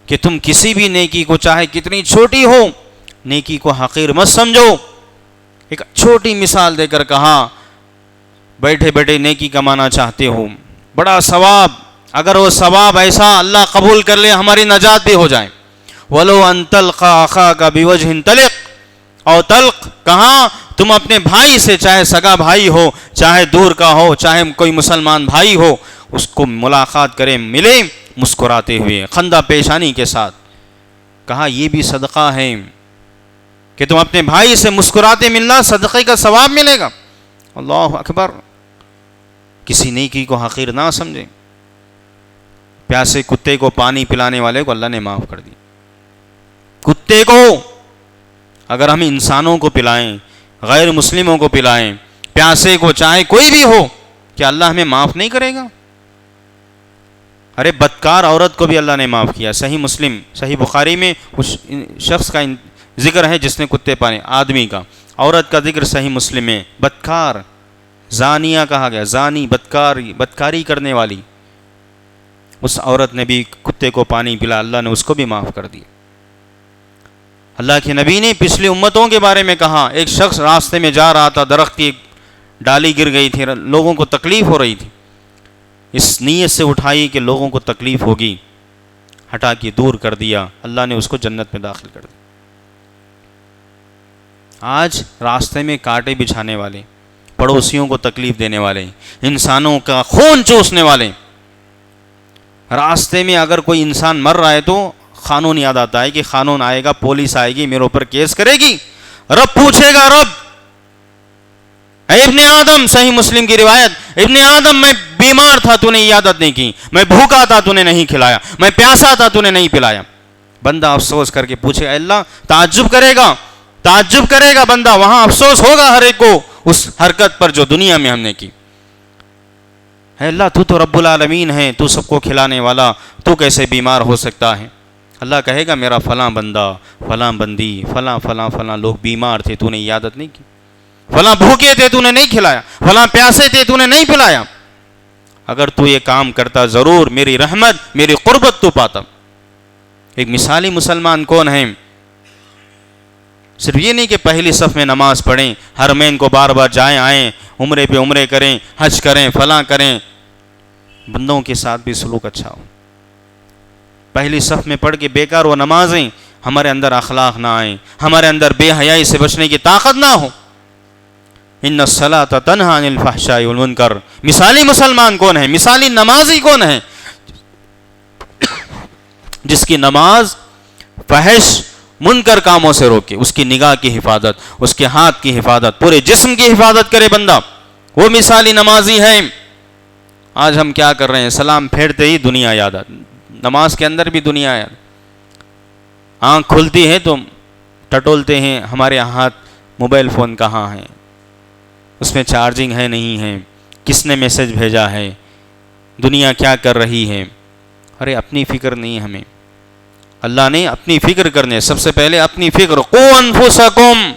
کہ تم کسی بھی نیکی کو چاہے کتنی چھوٹی ہو، نیکی کو حقیر مت سمجھو۔ ایک چھوٹی مثال دے کر کہا بیٹھے بیٹھے نیکی کمانا چاہتے ہو، بڑا ثواب، اگر وہ ثواب ایسا اللہ قبول کر لے ہماری نجات بھی ہو جائے۔ وَلَوْ أَن تَلْقَى أَخَاكَ بِوَجْهٍ طَلِقٍ، اور طلق کہاں؟ تم اپنے بھائی سے، چاہے سگا بھائی ہو، چاہے دور کا ہو، چاہے کوئی مسلمان بھائی ہو، اس کو ملاقات کریں، ملے مسکراتے ہوئے، خندہ پیشانی کے ساتھ۔ کہا یہ بھی صدقہ ہے کہ تم اپنے بھائی سے مسکراتے ملنا، صدقے کا ثواب ملے گا۔ اللہ اکبر۔ کسی نیکی کو حقیر نہ سمجھیں۔ پیاسے کتے کو پانی پلانے والے کو اللہ نے معاف کر دی۔ کتے کو اگر ہم انسانوں کو پلائیں، غیر مسلموں کو پلائیں، پیاسے کو، چاہے کوئی بھی ہو، کیا اللہ ہمیں معاف نہیں کرے گا؟ ارے بدکار عورت کو بھی اللہ نے معاف کیا۔ صحیح مسلم، صحیح بخاری میں اس شخص کا ذکر ہے جس نے کتے پالے، آدمی کا، عورت کا ذکر صحیح مسلم میں۔ بدکار، زانیہ کہا گیا، زانی، بدکاری کرنے والی، اس عورت نے بھی کتے کو پانی پلا، اللہ نے اس کو بھی معاف کر دیا۔ اللہ کے نبی نے پچھلی امتوں کے بارے میں کہا، ایک شخص راستے میں جا رہا تھا، درخت کی ڈالی گر گئی تھی، لوگوں کو تکلیف ہو رہی تھی، اس نیت سے اٹھائی کہ لوگوں کو تکلیف ہوگی، ہٹا کے دور کر دیا، اللہ نے اس کو جنت میں داخل کر دیا۔ آج راستے میں کانٹے بچھانے والے، پڑوسیوں کو تکلیف دینے والے، انسانوں کا خون چوسنے والے، راستے میں اگر کوئی انسان مر رہا ہے تو قانون یاد آتا ہے کہ قانون آئے گا، پولیس آئے گی، میرے اوپر کیس کرے گی، رب پوچھے گا، رب اے ابن آدم، صحیح مسلم کی روایت، ابن آدم میں بیمار تھا تو نے عیادت نہیں کی، میں بھوکا تھا تو نے نہیں کھلایا، میں پیاسا تھا تو نے نہیں پلایا۔ بندہ افسوس کر کے پوچھے گا، اللہ تعجب کرے گا بندہ، وہاں افسوس ہوگا ہر ایک کو اس حرکت پر جو دنیا میں ہم نے کی۔ اے اللہ تو رب العالمین ہے، تو سب کو کھلانے والا، تو کیسے بیمار ہو سکتا ہے؟ اللہ کہے گا میرا فلاں بندہ، فلاں بندی، فلاں لوگ بیمار تھے تو نے عیادت نہیں کی، فلاں بھوکے تھے تو نے نہیں کھلایا، فلاں پیاسے تھے تو نے نہیں پلایا۔ اگر تو یہ کام کرتا ضرور میری رحمت، میری قربت تو پاتا۔ ایک مثالی مسلمان کون ہے؟ صرف یہ نہیں کہ پہلی صف میں نماز پڑھیں، حرمین کو بار بار جائیں آئیں، عمرے پہ عمرے کریں، حج کریں، فلاں کریں، بندوں کے ساتھ بھی سلوک اچھا ہو۔ پہلی صف میں پڑھ کے بیکار وہ نمازیں، ہمارے اندر اخلاق نہ آئیں، ہمارے اندر بے حیائی سے بچنے کی طاقت نہ ہو۔ ان الصلاۃ تنہی عن الفحشاء والمنکر۔ مثالی مسلمان کون ہے؟ مثالی نمازی کون ہے؟ جس کی نماز فحش منکر کاموں سے روکے، اس کی نگاہ کی حفاظت، اس کے ہاتھ کی حفاظت، پورے جسم کی حفاظت کرے بندہ، وہ مثالی نمازی ہے۔ آج ہم کیا کر رہے ہیں؟ سلام پھیرتے ہی دنیا یاد آتی، نماز کے اندر بھی دنیا یاد، آنکھ کھلتی ہے تو ٹٹولتے ہیں ہمارے ہاتھ موبائل فون کہاں ہے، اس میں چارجنگ ہے نہیں ہے، کس نے میسج بھیجا ہے، دنیا کیا کر رہی ہے۔ ارے اپنی فکر نہیں ہمیں، اللہ نے اپنی فکر کرنے، سب سے پہلے اپنی فکر، قو انفسکم۔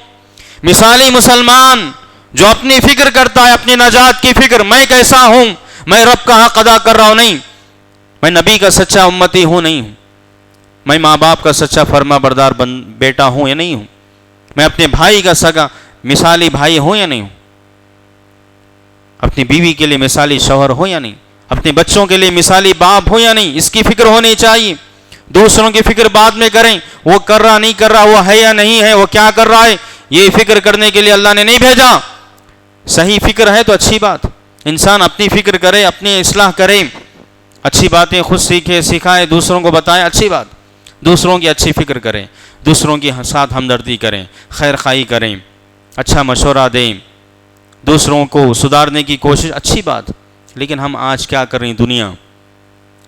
مثالی مسلمان جو اپنی فکر کرتا ہے، اپنی نجات کی فکر، میں کیسا ہوں، میں رب کا حق ادا کر رہا ہوں نہیں، میں نبی کا سچا امتی ہوں نہیں ہوں، میں ماں باپ کا سچا فرما بردار بیٹا ہوں یا نہیں ہوں، میں اپنے بھائی کا سگا مثالی بھائی ہوں یا نہیں ہوں، اپنی بیوی کے لیے مثالی شوہر ہوں یا نہیں، اپنے بچوں کے لیے مثالی باپ ہوں یا نہیں، اس کی فکر ہونی چاہیے۔ دوسروں کی فکر بعد میں کریں، وہ کر رہا نہیں کر رہا، وہ ہے یا نہیں ہے، وہ کیا کر رہا ہے، یہ فکر کرنے کے لیے اللہ نے نہیں بھیجا۔ صحیح فکر ہے تو اچھی بات، انسان اپنی فکر کرے، اپنی اصلاح کرے، اچھی باتیں خود سیکھے، سکھائے، دوسروں کو بتائے، اچھی بات، دوسروں کی اچھی فکر کریں، دوسروں کے ساتھ ہمدردی کریں، خیر خواہی کریں، اچھا مشورہ دیں، دوسروں کو سدھارنے کی کوشش، اچھی بات۔ لیکن ہم آج کیا کر رہے ہیں؟ دنیا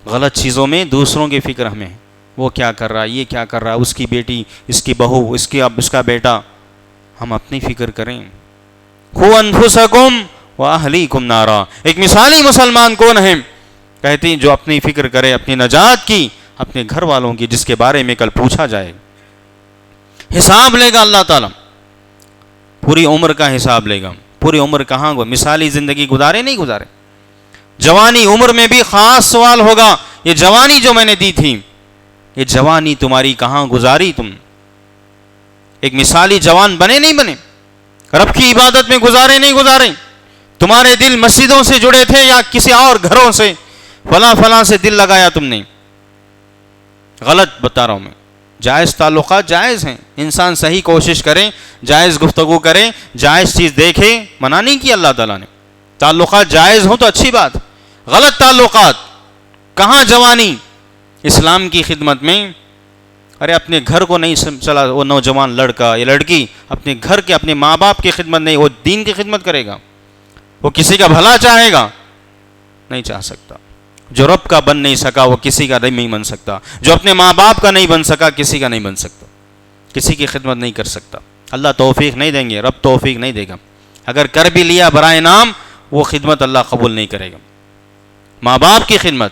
غلط چیزوں میں دوسروں کی فکر ہمیں، وہ کیا کر رہا ہے، یہ کیا کر رہا ہے، اس کی بیٹی، اس کی بہو، اس کا بیٹا، ہم اپنی فکر کریں۔ قو انفسکم واہلیکم نارا۔ ایک مثالی مسلمان کون ہے؟ کہتے ہیں جو اپنی فکر کرے، اپنی نجات کی، اپنے گھر والوں کی، جس کے بارے میں کل پوچھا جائے، حساب لے گا اللہ تعالیٰ، پوری عمر کا حساب لے گا۔ پوری عمر کہاں گو مثالی زندگی گزارے نہیں گزارے، جوانی عمر میں بھی خاص سوال ہوگا، یہ جوانی جو میں نے دی تھی، یہ جوانی تمہاری کہاں گزاری تم؟ ایک مثالی جوان بنے نہیں بنے؟ رب کی عبادت میں گزارے نہیں گزارے؟ تمہارے دل مسجدوں سے جڑے تھے یا کسی اور گھروں سے، فلاں سے دل لگایا تم نے؟ غلط بتا رہا ہوں میں، جائز تعلقات جائز ہیں، انسان صحیح کوشش کرے، جائز گفتگو کرے، جائز چیز دیکھے، منع نہیں کیا اللہ تعالیٰ نے، تعلقات جائز ہوں تو اچھی بات۔ غلط تعلقات کہاں جوانی اسلام کی خدمت میں؟ ارے اپنے گھر کو نہیں چلا، وہ نوجوان لڑکا یا لڑکی اپنے گھر کے، اپنے ماں باپ کی خدمت نہیں، وہ دین کی خدمت کرے گا، وہ کسی کا بھلا چاہے گا؟ نہیں چاہ سکتا۔ جو رب کا بن نہیں سکا وہ کسی کا نہیں بن سکتا، جو اپنے ماں باپ کا نہیں بن سکا کسی کا نہیں بن سکتا، کسی کی خدمت نہیں کر سکتا۔ اللہ توفیق نہیں دیں گے، رب توفیق نہیں دے گا، اگر کر بھی لیا برائے نام، وہ خدمت اللہ قبول نہیں کرے گا۔ ماں باپ کی خدمت،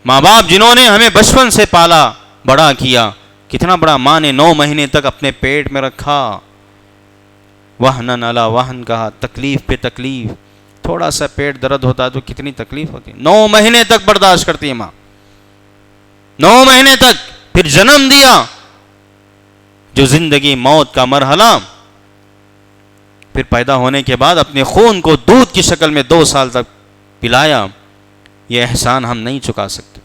ماں باپ جنہوں نے ہمیں بچپن سے پالا بڑا کیا، کتنا بڑا ماں نے 9 مہینے تک اپنے پیٹ میں رکھا، وہنن علی وہن کہا، تکلیف پہ تکلیف، تھوڑا سا پیٹ درد ہوتا ہے تو کتنی تکلیف ہوتی ہے، 9 مہینے تک برداشت کرتی ہے ماں، 9 مہینے تک، پھر جنم دیا، جو زندگی موت کا مرحلہ، پھر پیدا ہونے کے بعد اپنے خون کو دودھ کی شکل میں 2 سال تک پلایا، یہ احسان ہم نہیں چکا سکتے،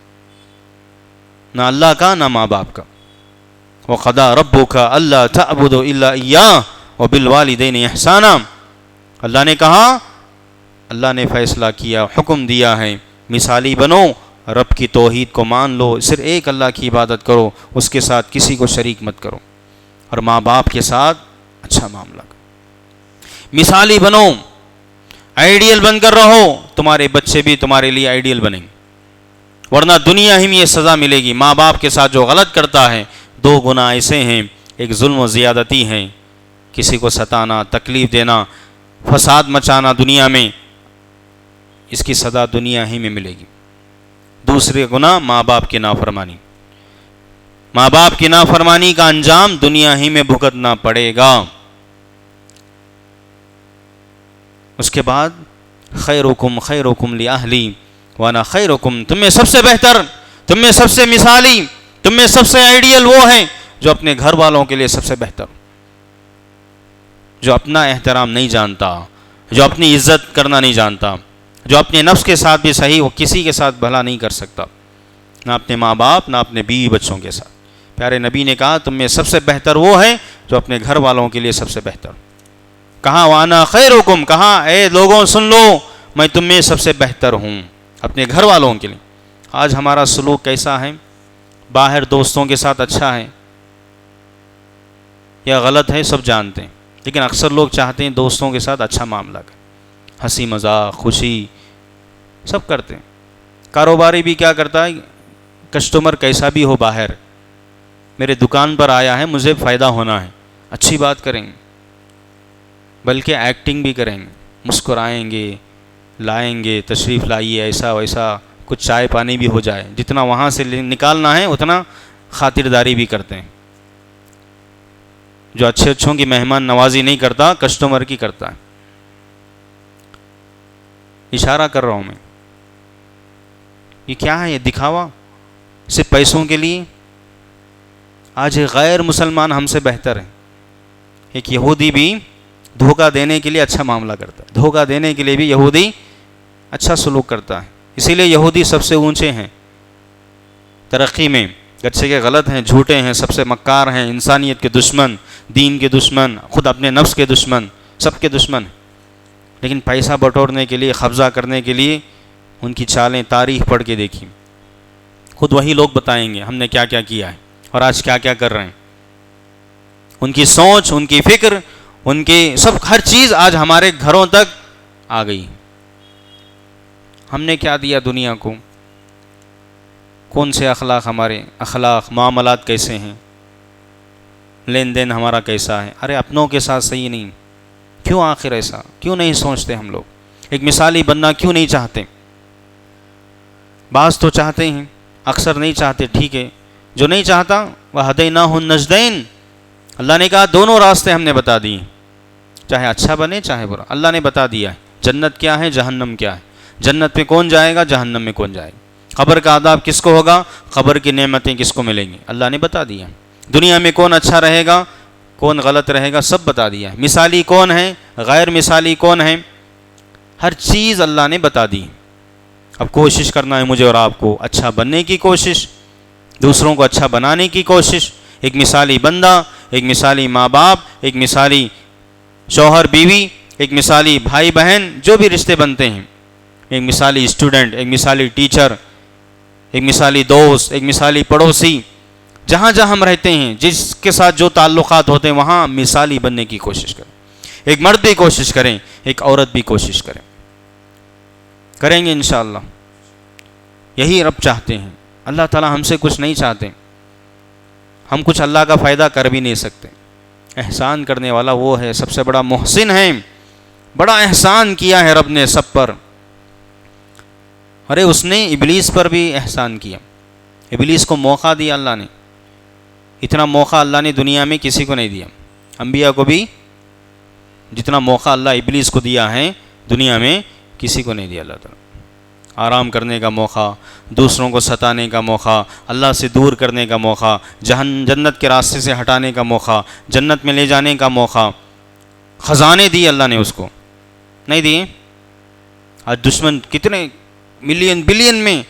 نہ اللہ کا نہ ماں باپ کا۔ وَقَضَىٰ رَبُّكَ أَلَّا تَعْبُدُوا إِلَّا إِيَّاهُ وَبِالْوَالِدَيْنِ إِحْسَانًا، اللہ نے کہا، اللہ نے فیصلہ کیا، حکم دیا ہے، مثالی بنو، رب کی توحید کو مان لو، صرف ایک اللہ کی عبادت کرو، اس کے ساتھ کسی کو شریک مت کرو، اور ماں باپ کے ساتھ اچھا معاملہ کرو، مثالی بنو، آئیڈیل بن کر رہو، تمہارے بچے بھی تمہارے لیے آئیڈیل بنیں گے، ورنہ دنیا ہی میں یہ سزا ملے گی۔ ماں باپ کے ساتھ جو غلط کرتا ہے، 2 گناہ ایسے ہیں، ایک ظلم و زیادتی ہے، کسی کو ستانا، تکلیف دینا، فساد مچانا دنیا میں، اس کی سزا دنیا ہی میں ملے گی۔ دوسرے گناہ ماں باپ کی نافرمانی، ماں باپ کی نافرمانی کا انجام دنیا ہی میں بھگتنا پڑے گا۔ اس کے بعد خیرکم خیرکم لأہلی وانا خیرکم، تم میں سب سے بہتر، تم میں سب سے مثالی، تم میں سب سے آئیڈیل وہ ہے جو اپنے گھر والوں کے لیے سب سے بہتر، جو اپنا احترام نہیں جانتا، جو اپنی عزت کرنا نہیں جانتا، جو اپنے نفس کے ساتھ بھی صحیح، وہ کسی کے ساتھ بھلا نہیں کر سکتا، نہ اپنے ماں باپ نہ اپنے بیوی بچوں کے ساتھ۔ پیارے نبی نے کہا تم میں سب سے بہتر وہ ہے جو اپنے گھر والوں کے لیے سب سے بہتر۔ کہا وانا خیرکم، کہا اے لوگوں سن لو، میں تم میں سب سے بہتر ہوں اپنے گھر والوں کے لیے۔ آج ہمارا سلوک کیسا ہے؟ باہر دوستوں کے ساتھ اچھا ہے یا غلط ہے سب جانتے ہیں، لیکن اکثر لوگ چاہتے ہیں دوستوں کے ساتھ اچھا معاملہ کریں، ہنسی مذاق خوشی سب کرتے ہیں۔ کاروباری بھی کیا کرتا ہے، کسٹمر کیسا بھی ہو باہر، میرے دکان پر آیا ہے مجھے فائدہ ہونا ہے، اچھی بات کریں گے، بلکہ ایکٹنگ بھی کریں گے، مسکرائیں گے، لائیں گے، تشریف لائیے، ایسا ویسا، کچھ چائے پانی بھی ہو جائے، جتنا وہاں سے نکالنا ہے اتنا خاطرداری بھی کرتے ہیں۔ جو اچھے اچھوں کی مہمان نوازی نہیں کرتا، کسٹمر کی کرتا ہے۔ اشارہ کر رہا ہوں میں، یہ کیا ہے؟ یہ دکھاوا صرف پیسوں کے لیے۔ آج غیر مسلمان ہم سے بہتر ہے۔ ایک یہودی بھی دھوکہ دینے کے لیے اچھا معاملہ کرتا ہے، دھوکہ دینے کے لیے بھی یہودی اچھا سلوک کرتا ہے، اسی لیے یہودی سب سے اونچے ہیں ترقی میں، گرچہ کہ غلط ہیں، جھوٹے ہیں، سب سے مکار ہیں، انسانیت کے دشمن، دین کے دشمن، خود اپنے نفس کے دشمن، سب کے دشمن، لیکن پیسہ بٹورنے کے لیے، قبضہ کرنے کے لیے ان کی چالیں تاریخ پڑھ کے دیکھی، خود وہی لوگ بتائیں گے ہم نے کیا کیا کیا ہے اور آج کیا کیا کر رہے ہیں۔ ان کی سوچ، ان کی فکر، ان کی سب ہر چیز آج ہمارے گھروں تک آ گئی۔ ہم نے کیا دیا دنیا کو؟ کون سے اخلاق، ہمارے اخلاق معاملات کیسے ہیں، لین دین ہمارا کیسا ہے؟ ارے اپنوں کے ساتھ صحیح نہیں، کیوں آخر ایسا؟ کیوں نہیں سوچتے ہم لوگ؟ ایک مثالی بننا کیوں نہیں چاہتے؟ بعض تو چاہتے ہیں، اکثر نہیں چاہتے، ٹھیک ہے، جو نہیں چاہتا وَهَدَيْنَاهُ النَّجْدَيْنِ، اللہ نے کہا دونوں راستے ہم نے بتا دیے، چاہے اچھا بنے چاہے برا، اللہ نے بتا دیا ہے جنت کیا ہے، جہنم کیا ہے، جنت میں کون جائے گا، جہنم میں کون جائے گا، قبر کا عذاب کس کو ہوگا، قبر کی نعمتیں کس کو ملیں گی، اللہ نے بتا دیا، دنیا میں کون اچھا رہے گا کون غلط رہے گا سب بتا دیا ہے، مثالی کون ہے غیر مثالی کون ہے، ہر چیز اللہ نے بتا دی۔ اب کوشش کرنا ہے مجھے اور آپ کو، اچھا بننے کی کوشش، دوسروں کو اچھا بنانے کی کوشش، ایک مثالی بندہ، ایک مثالی ماں باپ، ایک مثالی شوہر بیوی، ایک مثالی بھائی بہن، جو بھی رشتے بنتے ہیں، ایک مثالی اسٹوڈنٹ، ایک مثالی ٹیچر، ایک مثالی دوست، ایک مثالی پڑوسی، جہاں جہاں ہم رہتے ہیں، جس کے ساتھ جو تعلقات ہوتے ہیں وہاں مثالی بننے کی کوشش کریں۔ ایک مرد بھی کوشش کریں، ایک عورت بھی کوشش کریں، کریں گے انشاءاللہ۔ یہی رب چاہتے ہیں، اللہ تعالیٰ ہم سے کچھ نہیں چاہتے، ہم کچھ اللہ کا فائدہ کر بھی نہیں سکتے، احسان کرنے والا وہ ہے، سب سے بڑا محسن ہے، بڑا احسان کیا ہے رب نے سب پر۔ ارے اس نے ابلیس پر بھی احسان کیا، ابلیس کو موقع دیا اللہ نے، اتنا موقع اللہ نے دنیا میں کسی کو نہیں دیا، انبیاء کو بھی جتنا موقع اللہ ابلیس کو دیا ہے دنیا میں کسی کو نہیں دیا اللہ تعالیٰ۔ آرام کرنے کا موقع، دوسروں کو ستانے کا موقع، اللہ سے دور کرنے کا موقع، جنت کے راستے سے ہٹانے کا موقع، جنت میں لے جانے کا موقع، خزانے دیے اللہ نے اس کو، نہیں دیے؟ آج دشمن کتنے ملین بلین میں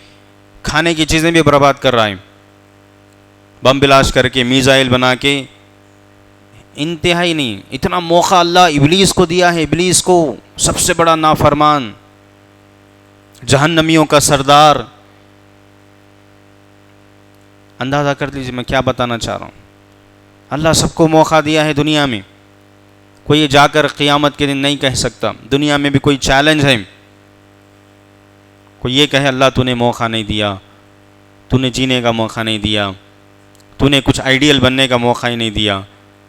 کھانے کی چیزیں بھی برباد کر رہا ہے، بم بلاسٹ کر کے، میزائل بنا کے، انتہائی نہیں، اتنا موقع اللہ ابلیس کو دیا ہے، ابلیس کو سب سے بڑا نافرمان، جہنمیوں کا سردار۔ اندازہ کر لیجیے میں کیا بتانا چاہ رہا ہوں۔ اللہ سب کو موقع دیا ہے دنیا میں، کوئی یہ جا کر قیامت کے دن نہیں کہہ سکتا۔ دنیا میں بھی کوئی چیلنج ہے، کوئی یہ کہے اللہ تو نے موقع نہیں دیا، تو نے جینے کا موقع نہیں دیا، تو نے کچھ آئیڈیل بننے کا موقع ہی نہیں دیا،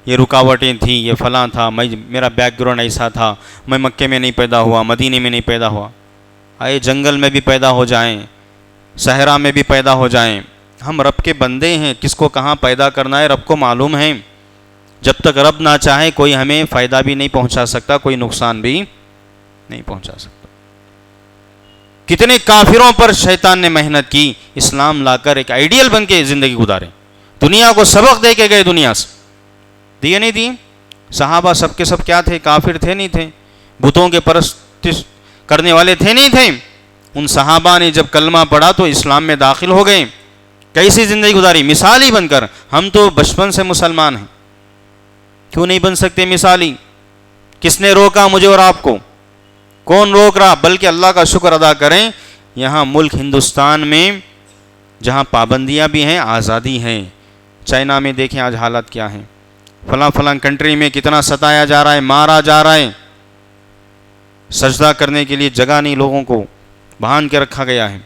یہ رکاوٹیں تھیں، یہ فلاں تھا، میرا بیک گراؤنڈ ایسا تھا، میں مکے میں نہیں پیدا ہوا، مدینے میں نہیں پیدا ہوا۔ آئے جنگل میں بھی پیدا ہو جائیں، صحرا میں بھی پیدا ہو جائیں، ہم رب کے بندے ہیں، کس کو کہاں پیدا کرنا ہے رب کو معلوم ہے۔ جب تک رب نہ چاہے کوئی ہمیں فائدہ بھی نہیں پہنچا سکتا، کوئی نقصان بھی نہیں پہنچا سکتا۔ کتنے کافروں پر شیطان نے محنت کی، اسلام لا کر ایک آئیڈیل بن کے زندگی گزارے، دنیا کو سبق دے کے گئے، دنیا سے دیے نہیں دیے؟ صحابہ سب کے سب کیا تھے؟ کافر تھے نہیں تھے؟ بتوں کے پرست کرنے والے تھے نہیں تھے؟ ان صحابہ نے جب کلمہ پڑھا تو اسلام میں داخل ہو گئے، کیسی زندگی گزاری مثالی بن کر۔ ہم تو بچپن سے مسلمان ہیں، کیوں نہیں بن سکتے مثالی؟ کس نے روکا مجھے اور آپ کو؟ کون روک رہا؟ بلکہ اللہ کا شکر ادا کریں، یہاں ملک ہندوستان میں جہاں پابندیاں بھی ہیں، آزادی ہے۔ چائنا میں دیکھیں آج حالت کیا ہے، فلاں کنٹری میں کتنا ستایا جا رہا ہے، مارا جا رہا ہے، سجدہ کرنے کے لیے جگہ نہیں، لوگوں کو باندھ کے رکھا گیا ہے،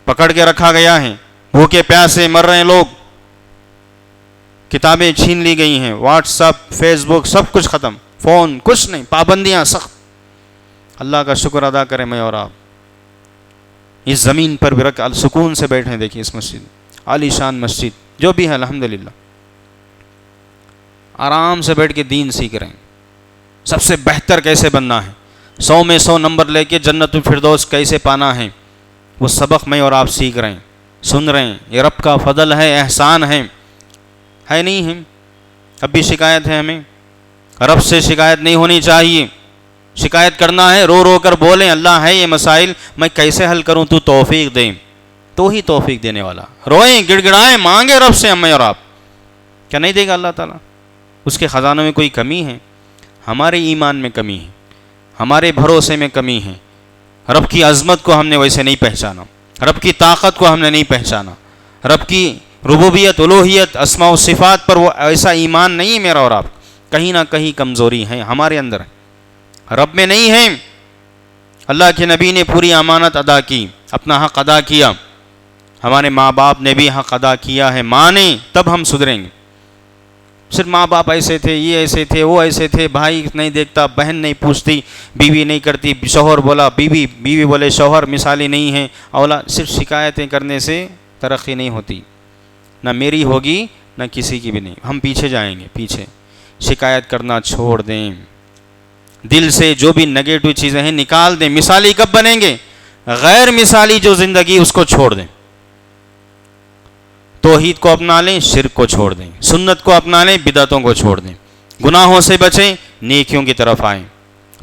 پکڑ کے رکھا گیا ہے، بھوکے پیاسے مر رہے ہیں لوگ، کتابیں چھین لی گئی ہیں، واٹس ایپ، فیس بک سب کچھ ختم، فون کچھ نہیں، پابندیاں سخت۔ اللہ کا شکر ادا کریں میں اور آپ، اس زمین پر بھی رکھ سکون سے بیٹھے، دیکھیں اس مسجد، عالی شان مسجد جو بھی ہے الحمدللہ، آرام سے بیٹھ کے دین سیکھ رہے ہیں، سب سے بہتر کیسے بننا ہے، 100 میں 100 نمبر لے کے جنت الفردوس کیسے پانا ہے، وہ سبق میں اور آپ سیکھ رہے ہیں، سن رہے ہیں۔ یہ رب کا فضل ہے، احسان ہے نہیں ہے؟ اب بھی شکایت ہے ہمیں، رب سے شکایت نہیں ہونی چاہیے، شکایت کرنا ہے، رو رو کر بولیں اللہ ہے یہ مسائل میں کیسے حل کروں، تو توفیق دیں، تو ہی توفیق دینے والا۔ روئیں، گڑ گڑائیں، مانگے رب سے ہمیں اور آپ، کیا نہیں دے گا اللہ تعالیٰ؟ اس کے خزانوں میں کوئی کمی ہے؟ ہمارے ایمان میں کمی ہے، ہمارے بھروسے میں کمی ہے، رب کی عظمت کو ہم نے ویسے نہیں پہچانا، رب کی طاقت کو ہم نے نہیں پہچانا، رب کی ربوبیت، الوہیت، اسماء و صفات پر وہ ایسا ایمان نہیں ہے میرا اور آپ، کہیں نہ کہیں کمزوری ہے ہمارے اندر، رب میں نہیں ہے۔ اللہ کے نبی نے پوری امانت ادا کی، اپنا حق ادا کیا، ہمارے ماں باپ نے بھی حق ادا کیا ہے، مانیں تب ہم سدھریں گے۔ صرف ماں باپ ایسے تھے، یہ ایسے تھے، وہ ایسے تھے، بھائی نہیں دیکھتا، بہن نہیں پوچھتی، بیوی نہیں کرتی، شوہر بولا بیوی، بیوی بولے شوہر، مثالی نہیں ہے، اولاد، صرف شکایتیں کرنے سے ترقی نہیں ہوتی، نہ میری ہوگی نہ کسی کی بھی نہیں، ہم پیچھے جائیں گے، پیچھے۔ شکایت کرنا چھوڑ دیں، دل سے جو بھی نگیٹو چیزیں ہیں نکال دیں۔ مثالی کب بنیں گے؟ غیر مثالی جو زندگی اس کو چھوڑ دیں، توحید کو اپنا لیں، شرک کو چھوڑ دیں، سنت کو اپنا لیں، بدعتوں کو چھوڑ دیں، گناہوں سے بچیں، نیکیوں کی طرف آئیں،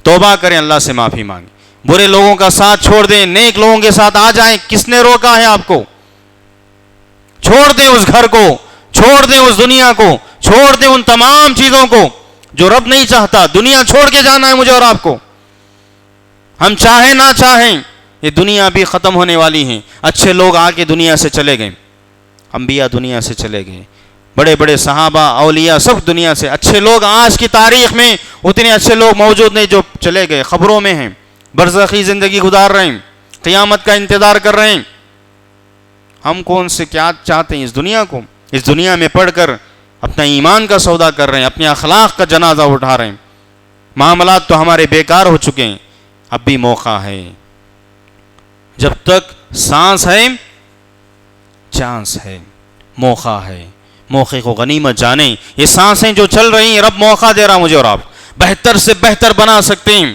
توبہ کریں، اللہ سے معافی مانگیں، برے لوگوں کا ساتھ چھوڑ دیں، نیک لوگوں کے ساتھ آ جائیں۔ کس نے روکا ہے آپ کو؟ چھوڑ دیں اس گھر کو، چھوڑ دیں اس دنیا کو، چھوڑ دیں ان تمام چیزوں کو جو رب نہیں چاہتا۔ دنیا چھوڑ کے جانا ہے مجھے اور آپ کو، ہم چاہیں نہ چاہیں، یہ دنیا بھی ختم ہونے والی ہے۔ اچھے لوگ آ کے دنیا سے چلے گئے، انبیاء دنیا سے چلے گئے، بڑے بڑے صحابہ، اولیاء سب دنیا سے۔ اچھے لوگ آج کی تاریخ میں اتنے اچھے لوگ موجود نہیں، جو چلے گئے، خبروں میں ہیں، برزخی زندگی گزار رہے ہیں، قیامت کا انتظار کر رہے ہیں۔ ہم کون سے کیا چاہتے ہیں اس دنیا کو؟ اس دنیا میں پڑھ کر اپنا ایمان کا سودا کر رہے ہیں، اپنے اخلاق کا جنازہ اٹھا رہے ہیں، معاملات تو ہمارے بیکار ہو چکے ہیں۔ اب بھی موقع ہے، جب تک سانس ہے چانس ہے، موقع ہے، موقع کو غنیمت جانیں۔ یہ سانسیں جو چل رہی ہیں، رب موقع دے رہا مجھے اور آپ، بہتر سے بہتر بنا سکتے ہیں۔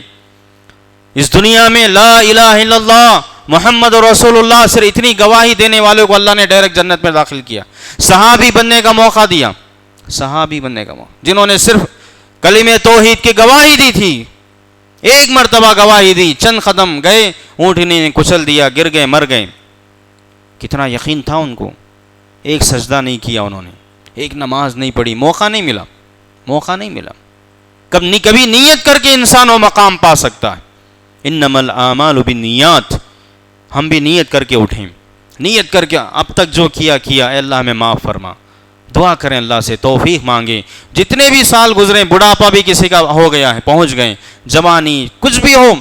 اس دنیا میں لا الہ الا اللہ محمد رسول اللہ صرف اتنی گواہی دینے والوں کو اللہ نے ڈائریکٹ جنت میں داخل کیا، صحابی بننے کا موقع دیا، صحابی بننے کا موقع، جنہوں نے صرف کلمہ توحید کی گواہی دی تھی، ایک مرتبہ گواہی دی، چند قدم گئے، اونٹنی نے کچل دیا، گر گئے، مر گئے۔ کتنا یقین تھا ان کو، ایک سجدہ نہیں کیا انہوں نے، ایک نماز نہیں پڑھی، موقع نہیں ملا، موقع نہیں ملا۔ کبھی نیت کر کے انسان وہ مقام پا سکتا ہے۔ انما الاعمال بالنیات، ہم بھی نیت کر کے اٹھیں، نیت کر کے اب تک جو کیا اے اللہ ہمیں معاف فرما، دعا کریں اللہ سے، توفیق مانگیں۔ جتنے بھی سال گزرے، بڑھاپا بھی کسی کا ہو گیا ہے، پہنچ گئے، جوانی کچھ بھی ہو،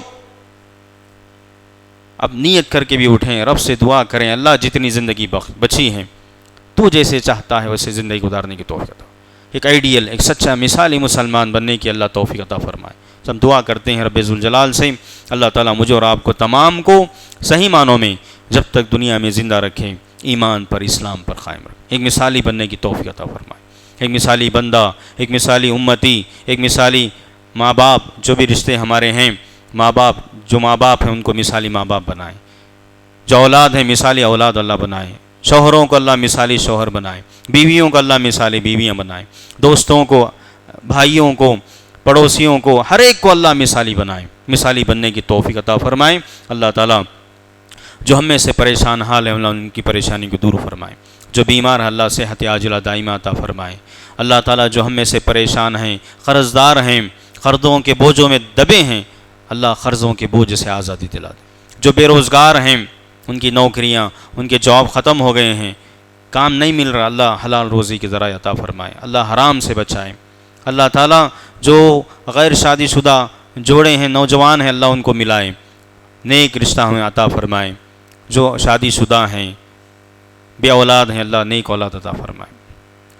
اب نیت کر کے بھی اٹھیں، رب سے دعا کریں، اللہ جتنی زندگی بچی ہے تو جیسے چاہتا ہے ویسے زندگی گزارنے کی توفیق عطا، ایک آئیڈیل، ایک سچا مثالی مسلمان بننے کی اللہ توفیق عطا فرمائے۔ ہم دعا کرتے ہیں رب ذوالجلال سے، اللہ تعالیٰ مجھے اور آپ کو تمام کو صحیح معنوں میں جب تک دنیا میں زندہ رکھیں، ایمان پر، اسلام پر قائم رکھیں، ایک مثالی بننے کی توفیق عطا فرمائے، ایک مثالی بندہ، ایک مثالی امتی، ایک مثالی ماں باپ، جو بھی رشتے ہمارے ہیں، ماں باپ ہیں ان کو مثالی ماں باپ بنائیں، جو اولاد ہیں مثالی اولاد اللہ بنائیں، شوہروں کو اللہ مثالی شوہر بنائیں، بیویوں کو اللہ مثالی بیویاں بنائیں، دوستوں کو، بھائیوں کو، پڑوسیوں کو، ہر ایک کو اللہ مثالی بنائیں، مثالی بننے کی توفیق عطا فرمائیں۔ اللہ تعالیٰ جو ہم میں سے پریشان حال ہیں اللہ ان کی پریشانی کو دور فرمائیں، جو بیمار ہیں اللہ صحت عاجلہ دائمہ عطا فرمائیں۔ اللہ تعالیٰ جو ہم میں سے پریشان ہیں، قرضدار ہیں، قرضوں کے بوجھوں میں دبے ہیں، اللہ قرضوں کے بوجھ سے آزادی دلا دے۔ جو بے روزگار ہیں، ان کی نوکریاں، ان کے جاب ختم ہو گئے ہیں، کام نہیں مل رہا، اللہ حلال روزی کے ذرائع عطا فرمائے، اللہ حرام سے بچائے۔ اللہ تعالیٰ جو غیر شادی شدہ جوڑے ہیں، نوجوان ہیں، اللہ ان کو ملائے، نیک رشتہ ہمیں عطا فرمائے۔ جو شادی شدہ ہیں، بے اولاد ہیں، اللہ نیک اولاد عطا فرمائے،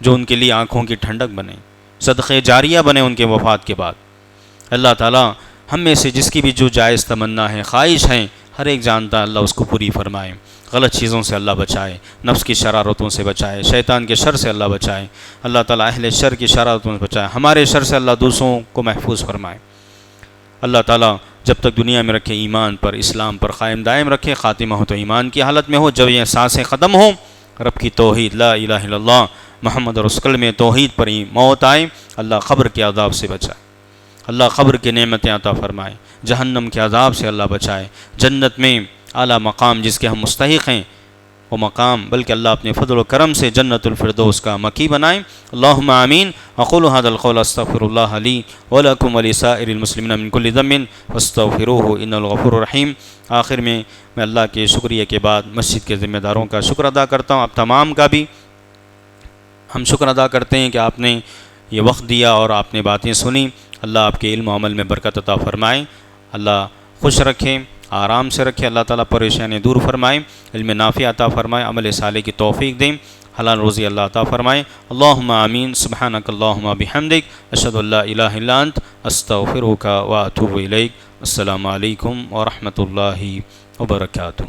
جو ان کے لیے آنکھوں کی ٹھنڈک بنے، صدقے جاریہ بنے ان کے وفات کے بعد۔ اللہ تعالیٰ ہم میں سے جس کی بھی جو جائز تمنا ہے، خواہش ہیں، ہر ایک جانتا ہے، اللہ اس کو پوری فرمائے، غلط چیزوں سے اللہ بچائے، نفس کی شرارتوں سے بچائے، شیطان کے شر سے اللہ بچائے، اللہ تعالیٰ اہل شر کی شرارتوں سے بچائے، ہمارے شر سے اللہ دوسروں کو محفوظ فرمائے۔ اللہ تعالیٰ جب تک دنیا میں رکھے ایمان پر، اسلام پر قائم دائم رکھے، خاتمہ ہو تو ایمان کی حالت میں ہو، جب یہ سانسیں ختم ہوں رب کی توحید لا الہ الا اللہ محمد رسول میں توحید پر ہی موت آئے، اللہ قبر کے عذاب سے بچائے، اللہ قبر کی نعمتیں عطا فرمائے، جہنم کے عذاب سے اللہ بچائے، جنت میں اعلیٰ مقام جس کے ہم مستحق ہیں وہ مقام، بلکہ اللہ اپنے فضل و کرم سے جنت الفردوس کا مکی بنائیں۔ اللہم آمین۔ اقول هذا القول استغفر اللہ لی ولکم ولسائر المسلمین من کل ذنب فاستغفروہ انہ الغفور الرحیم۔ آخر میں اللہ کے شکریہ کے بعد مسجد کے ذمہ داروں کا شکر ادا کرتا ہوں، آپ تمام کا بھی ہم شکر ادا کرتے ہیں کہ آپ نے یہ وقت دیا اور آپ نے باتیں سنی۔ اللہ آپ کے علم و عمل میں برکت عطا فرمائے، اللہ خوش رکھیں، آرام سے رکھے، اللہ تعالیٰ پریشانی دور فرمائے، علم نافع عطا فرمائے، عمل صالح کی توفیق دیں، حلال روزی اللہ عطا فرمائے۔ اللہم آمین۔ سبحانک اللہم بحمدک، اشہد ان لا الہ الا انت، استغفرک و اتوب الیک۔ السلام علیکم ورحمۃ اللہ وبرکاتہ۔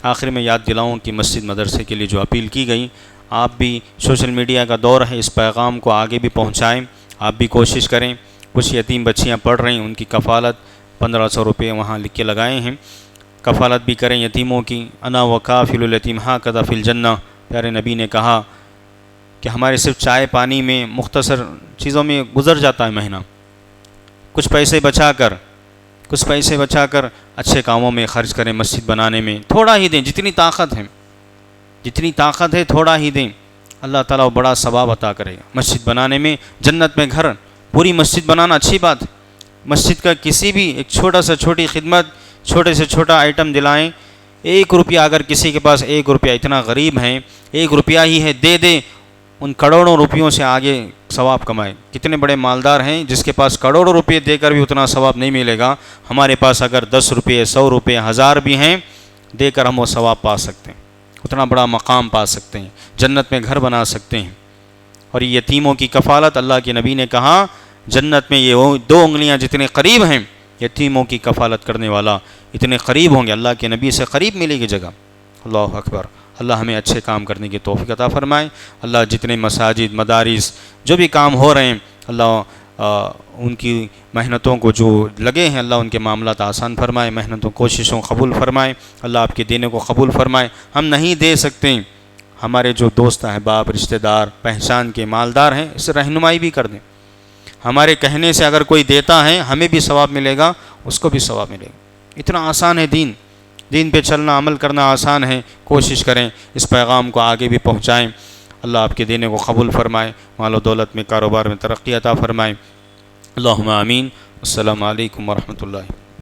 آخر میں یاد دلاؤں کہ مسجد مدرسے کے لیے جو اپیل کی گئی، آپ بھی سوشل میڈیا کا دور ہے، اس پیغام کو آگے بھی پہنچائیں، آپ بھی کوشش کریں۔ کچھ یتیم بچیاں پڑھ رہی ہیں، ان کی کفالت 1500 روپے وہاں لکھ کے لگائے ہیں، کفالت بھی کریں یتیموں کی۔ انا وکافل الیتیم ھکذا فی الجنہ، پیارے نبی نے کہا کہ ہمارے صرف چائے پانی میں، مختصر چیزوں میں گزر جاتا ہے مہینہ، کچھ پیسے بچا کر اچھے کاموں میں خرچ کریں، مسجد بنانے میں تھوڑا ہی دیں، جتنی طاقت ہے تھوڑا ہی دیں، اللہ تعالیٰ وہ بڑا ثواب عطا کرے گا۔ مسجد بنانے میں، جنت میں گھر، پوری مسجد بنانا اچھی بات ہے، مسجد کا کسی بھی ایک چھوٹا سا چھوٹی خدمت، چھوٹے سے چھوٹا آئٹم دلائیں، 1 روپیہ، اگر کسی کے پاس 1 روپیہ، اتنا غریب ہیں 1 روپیہ ہی ہے، دے دے، ان کروڑوں روپیوں سے آگے ثواب کمائے۔ کتنے بڑے مالدار ہیں جس کے پاس کروڑوں روپے دے کر بھی اتنا ثواب نہیں ملے گا، ہمارے پاس اگر 10 روپے، 100 روپے، 1000 بھی ہیں، دے کر ہم وہ ثواب پا سکتے ہیں، اتنا بڑا مقام پا سکتے ہیں، جنت میں گھر بنا سکتے ہیں۔ اور یہ یتیموں کی کفالت، اللہ کے نبی نے کہا جنت میں یہ 2 انگلیاں جتنے قریب ہیں، یتیموں کی کفالت کرنے والا اتنے قریب ہوں گے، اللہ کے نبی سے قریب ملے گی جگہ۔ اللہ اکبر۔ اللہ ہمیں اچھے کام کرنے کی توفیق عطا فرمائے۔ اللہ جتنے مساجد، مدارس، جو بھی کام ہو رہے ہیں، اللہ ان کی محنتوں کو جو لگے ہیں اللہ ان کے معاملات آسان فرمائے، محنتوں کوششوں قبول فرمائے، اللہ آپ کے دینے کو قبول فرمائے۔ ہم نہیں دے سکتے، ہمارے جو دوست احباب رشتہ دار پہچان کے مالدار ہیں اسے رہنمائی بھی کر دیں، ہمارے کہنے سے اگر کوئی دیتا ہے ہمیں بھی ثواب ملے گا، اس کو بھی ثواب ملے گا۔ اتنا آسان ہے دین پہ چلنا، عمل کرنا آسان ہے، کوشش کریں اس پیغام کو آگے بھی پہنچائیں۔ اللہ آپ کے دینے کو قبول فرمائے، مال و دولت میں کاروبار میں ترقی عطا فرمائے۔ اللہم آمین۔ السلام علیکم ورحمۃ اللہ۔